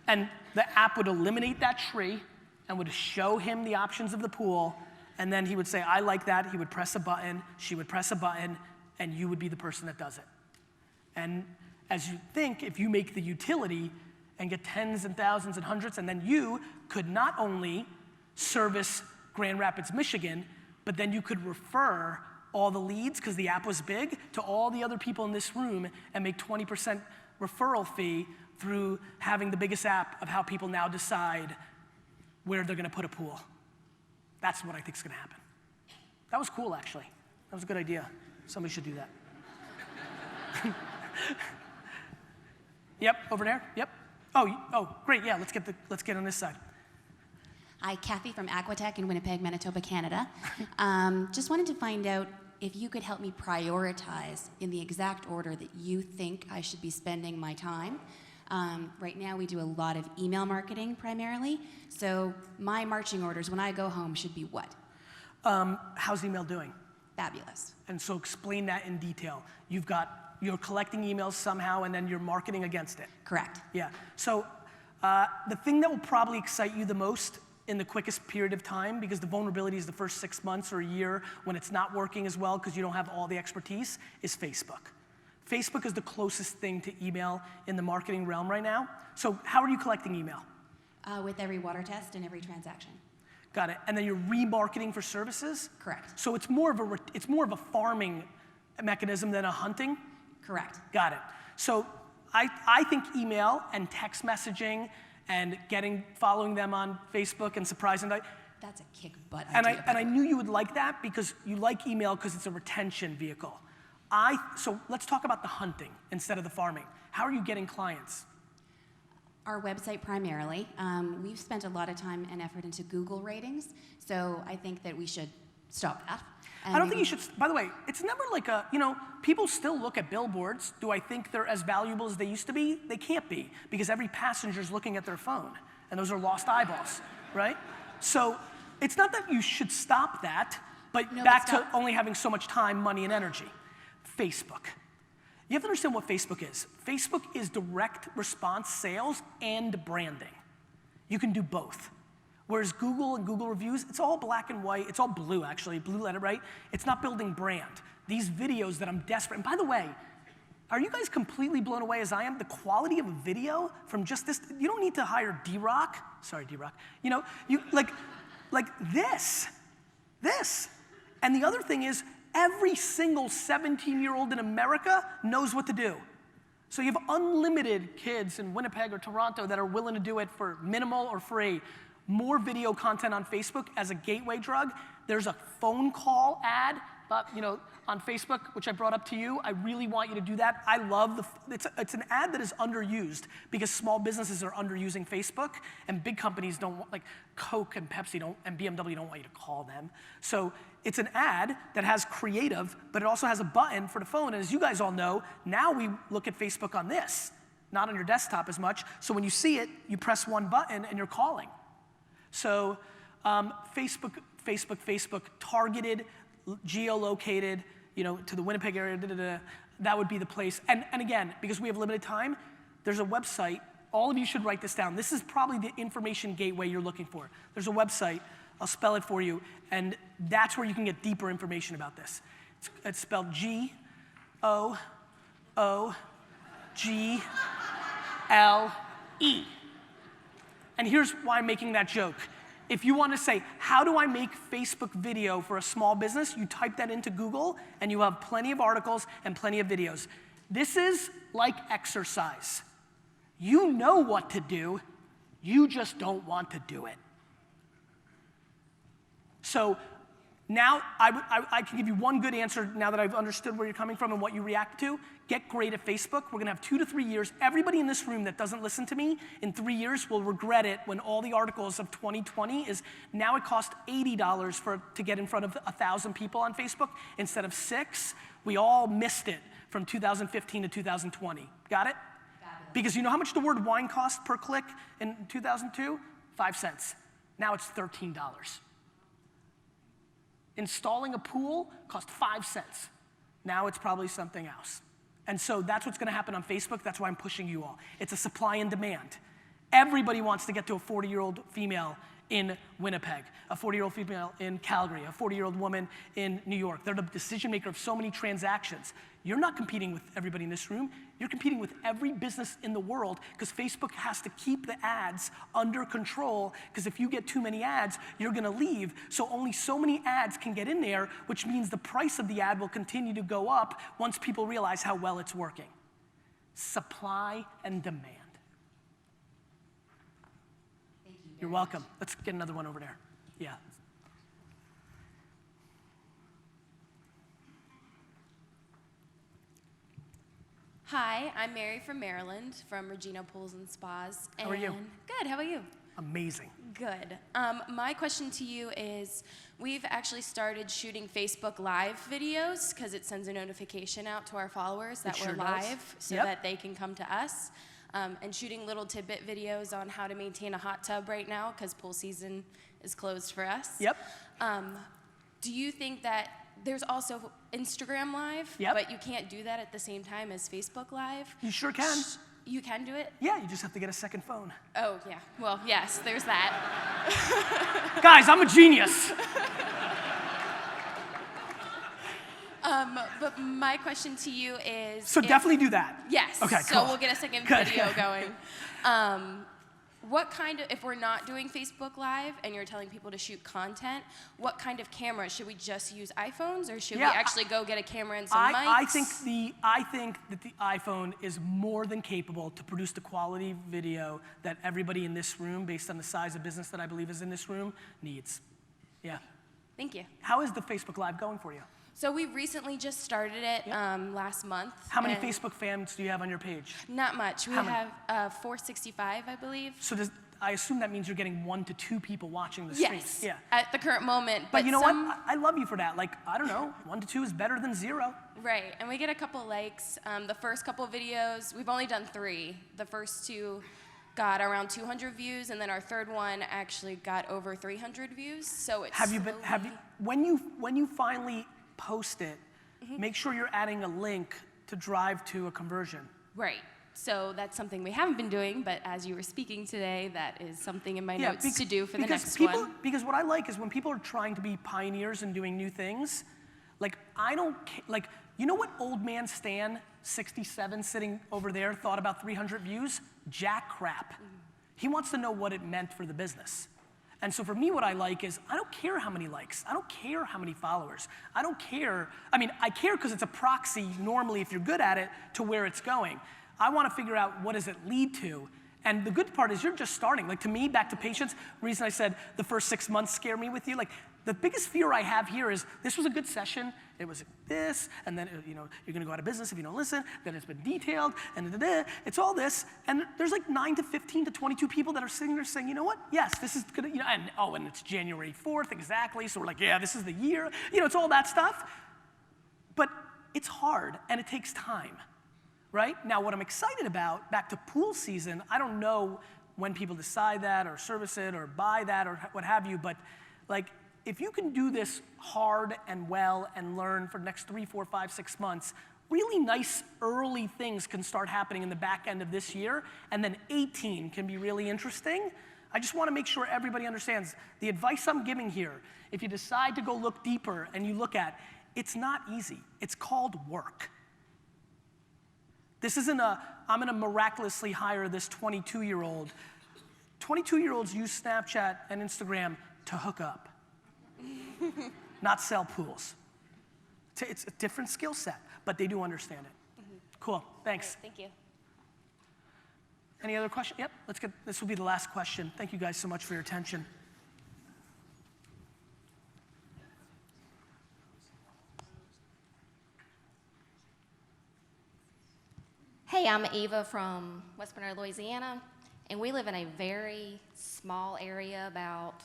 and the app would eliminate that tree and would show him the options of the pool, and then he would say, I like that. He would press a button, she would press a button, and you would be the person that does it. And as you think, if you make the utility, and get tens and thousands and hundreds, and then you could not only service Grand Rapids, Michigan, but then you could refer all the leads, because the app was big, to all the other people in this room and make 20% referral fee through having the biggest app of how people now decide where they're gonna put a pool. That's what I think is gonna happen. That was cool, actually. That was a good idea. Somebody should do that. Yep, over there, yep. Oh, great, yeah, let's get on this side. Hi, Kathy from Aquatech in Winnipeg, Manitoba, Canada. Just wanted to find out if you could help me prioritize in the exact order that you think I should be spending my time. Right now we do a lot of email marketing primarily, so my marching orders when I go home should be what? How's email doing? Fabulous. And so explain that in detail. You're collecting emails somehow and then you're marketing against it. Correct. Yeah, so the thing that will probably excite you the most in the quickest period of time, because the vulnerability is the first 6 months or a year when it's not working as well because you don't have all the expertise, is Facebook. Facebook is the closest thing to email in the marketing realm right now. So how are you collecting email? With every water test and every transaction. Got it. And then you're remarketing for services? Correct. So it's more of a farming mechanism than a hunting? Correct. Got it. So I think email and text messaging and following them on Facebook and surprising them. That's a kick butt And idea. I knew you would like that because you like email because it's a retention vehicle. So let's talk about the hunting instead of the farming. How are you getting clients? Our website primarily. We've spent a lot of time and effort into Google ratings, so I think that we should stop that. I don't think you should, by the way, it's never like people still look at billboards. Do I think they're as valuable as they used to be? They can't be, because every passenger's looking at their phone, and those are lost eyeballs, right? So it's not that you should stop that, but back to only having so much time, money, and energy. Facebook. You have to understand what Facebook is. Facebook is direct response sales and branding. You can do both. Whereas Google and Google reviews, it's all black and white. It's all blue, actually, blue letter, right? It's not building brand. These videos that I'm desperate, and by the way, are you guys completely blown away as I am? The quality of a video from just this, you don't need to hire D-Rock. Sorry, D-Rock. Like this. And the other thing is, every single 17-year-old in America knows what to do. So you have unlimited kids in Winnipeg or Toronto that are willing to do it for minimal or free. More video content on Facebook as a gateway drug. There's a phone call ad, on Facebook, which I brought up to you. I really want you to do that. I love it's an ad that is underused because small businesses are underusing Facebook, and big companies don't want, like Coke and Pepsi and BMW don't want you to call them. So it's an ad that has creative, but it also has a button for the phone. And as you guys all know, now we look at Facebook on this, not on your desktop as much. So when you see it, you press one button and you're calling. So Facebook, targeted, geolocated, to the Winnipeg area, that would be the place. And again, because we have limited time, there's a website. All of you should write this down. This is probably the information gateway you're looking for. There's a website. I'll spell it for you. And that's where you can get deeper information about this. It's spelled G-O-O-G-L-E. And here's why I'm making that joke. If you want to say, how do I make Facebook video for a small business? You type that into Google and you have plenty of articles and plenty of videos. This is like exercise. You know what to do, you just don't want to do it. So now I can give you one good answer now that I've understood where you're coming from and what you react to. Get great at Facebook. We're gonna have 2 to 3 years. Everybody in this room that doesn't listen to me in 3 years will regret it when all the articles of 2020 is now it costs $80 to get in front of 1,000 people on Facebook instead of 6. We all missed it from 2015 to 2020. Got it? Because you know how much the word wine cost per click in 2002? 5 cents. Now it's $13. Installing a pool cost 5 cents. Now it's probably something else. And so that's what's gonna happen on Facebook. That's why I'm pushing you all. It's a supply and demand. Everybody wants to get to a 40-year-old female in Winnipeg, a 40-year-old female in Calgary, a 40-year-old woman in New York. They're the decision maker of so many transactions. You're not competing with everybody in this room. You're competing with every business in the world because Facebook has to keep the ads under control, because if you get too many ads, you're gonna leave. So only so many ads can get in there, which means the price of the ad will continue to go up once people realize how well it's working. Supply and demand. You're welcome. Let's get another one over there. Yeah. Hi, I'm Mary from Maryland, from Regina Pools and Spas. How are you? Good, how about you? Amazing. Good. My question to you is, we've actually started shooting Facebook Live videos because it sends a notification out to our followers that It sure we're does. live so Yep. that they can come to us. And shooting little tidbit videos on how to maintain a hot tub right now because pool season is closed for us. Yep. Do you think that there's also Instagram Live, Yep. but you can't do that at the same time as Facebook Live? You sure can. You can do it? Yeah, you just have to get a second phone. Oh, yeah. Well, yes, there's that. Guys, I'm a genius. But my question to you is... So definitely do that. Yes. Okay, So cool. we'll get a second Good. video going. What kind of, if we're not doing Facebook Live and you're telling people to shoot content, what kind of camera? Should we just use iPhones, or should we actually go get a camera and some mics? I think that the iPhone is more than capable to produce the quality video that everybody in this room, based on the size of business that I believe is in this room, needs. Yeah. Thank you. How is the Facebook Live going for you? So we recently just started it last month. How many and Facebook fans do you have on your page? Not much. We How many? have 465, I believe. So I assume that means you're getting 1 to 2 people watching the stream. Yes, Yeah. at the current moment. But you know what? I love you for that. Like, I don't know, 1 to 2 is better than 0. Right, and we get a couple likes. The first couple videos, we've only done 3. The first 2 got around 200 views, and then our third one actually got over 300 views. So it's when you finally post it, make sure you're adding a link to drive to a conversion. Right. So that's something we haven't been doing, but as you were speaking today, that is something in my notes to do for the next one. Because what I like is when people are trying to be pioneers and doing new things, like you know what old man Stan, 67, sitting over there, thought about 300 views? Jack crap. He wants to know what it meant for the business. And so for me, what I like is, I don't care how many likes. I don't care how many followers. I don't care. I mean, I care because it's a proxy, normally, if you're good at it, to where it's going. I want to figure out what does it lead to. And the good part is you're just starting. Like, to me, back to patience, the reason I said the first 6 months scare me with you, like, the biggest fear I have here is this was a good session, it was this, and then, you know, you're gonna go out of business if you don't listen, then it's been detailed, and it's all this, and there's like 9 to 15 to 22 people that are sitting there saying, you know what, yes, this is gonna, you know, and it's January 4th, exactly, so we're like, yeah, this is the year, you know, it's all that stuff. But it's hard, and it takes time, right? Now, what I'm excited about, back to pool season, I don't know when people decide that, or service it, or buy that, or what have you, but like, if you can do this hard and well and learn for the next 3, 4, 5, 6 months, really nice early things can start happening in the back end of this year, and then 18 can be really interesting. I just want to make sure everybody understands the advice I'm giving here. If you decide to go look deeper and you look at, it's not easy. It's called work. This isn't I'm going to miraculously hire this 22-year-old. 22-year-olds use Snapchat and Instagram to hook up. Not sell pools. It's a different skill set, but they do understand it. Cool, thanks. Thank you. Any other question? Yep, let's get, this will be the last question. Thank you guys so much for your attention. Hey, I'm Eva from West Monroe, Louisiana, and we live in a very small area, about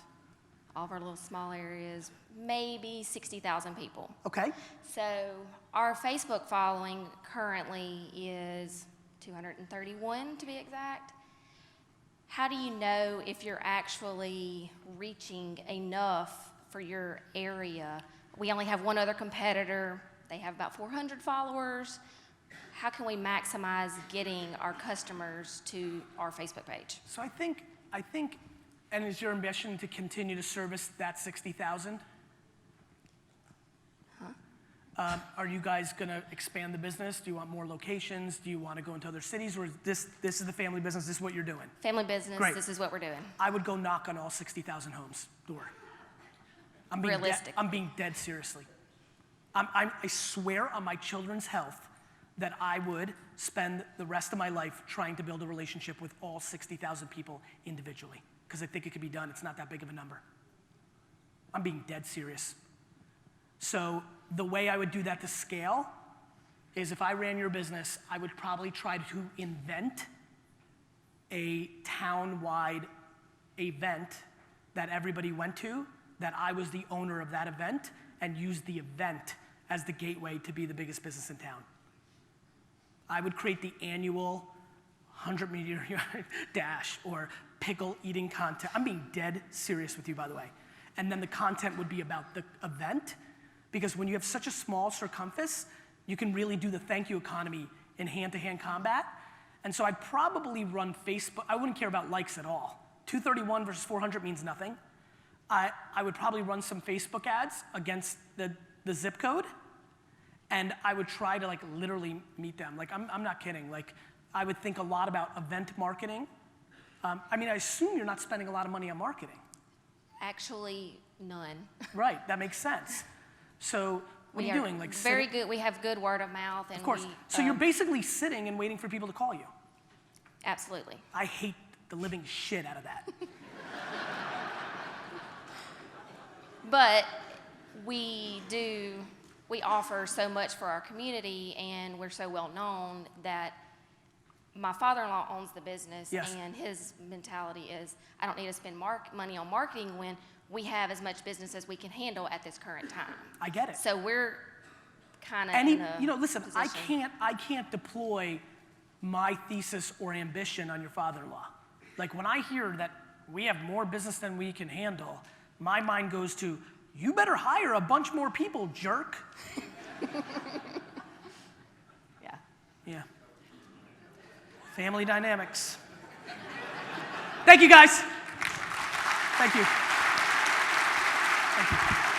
all of our little small areas, maybe 60,000 people. Okay. So our Facebook following currently is 231 to be exact. How do you know if you're actually reaching enough for your area? We only have one other competitor. They have about 400 followers. How can we maximize getting our customers to our Facebook page? So I think And is your ambition to continue to service that 60,000? Are you guys going to expand the business? Do you want more locations? Do you want to go into other cities? Or is this is the family business? This is what you're doing? Family business, Great. this is what we're doing. I would go knock on all 60,000 homes' door. I'm being Realistic. I'm being dead seriously. I swear on my children's health that I would spend the rest of my life trying to build a relationship with all 60,000 people individually, because I think it could be done. It's not that big of a number. I'm being dead serious. So the way I would do that to scale is if I ran your business, I would probably try to invent a town-wide event that everybody went to, that I was the owner of that event, and use the event as the gateway to be the biggest business in town. I would create the annual 100-meter dash or pickle eating contest. I'm being dead serious with you, by the way. And then the content would be about the event, because when you have such a small circumference, you can really do the thank you economy in hand-to-hand combat. And so I'd probably run Facebook. I wouldn't care about likes at all. 231 versus 400 means nothing. I would probably run some Facebook ads against the zip code, and I would try to like literally meet them. Like I'm not kidding. Like I would think a lot about event marketing. I mean, I assume you're not spending a lot of money on marketing. Actually, none. Right, that makes sense. So what are you doing? Like very sitting? good. We have good word of mouth, and Of course. So you're basically sitting and waiting for people to call you. Absolutely. I hate the living shit out of that. But we offer so much for our community, and we're so well known that my father-in-law owns the business, Yes. and his mentality is, I don't need to spend money on marketing when we have as much business as we can handle at this current time. I get it. So we're kind of listen, I can't deploy my thesis or ambition on your father-in-law. Like when I hear that we have more business than we can handle, my mind goes to, you better hire a bunch more people, jerk. Yeah. Yeah. Family dynamics. Thank you, guys. Thank you. Thank you.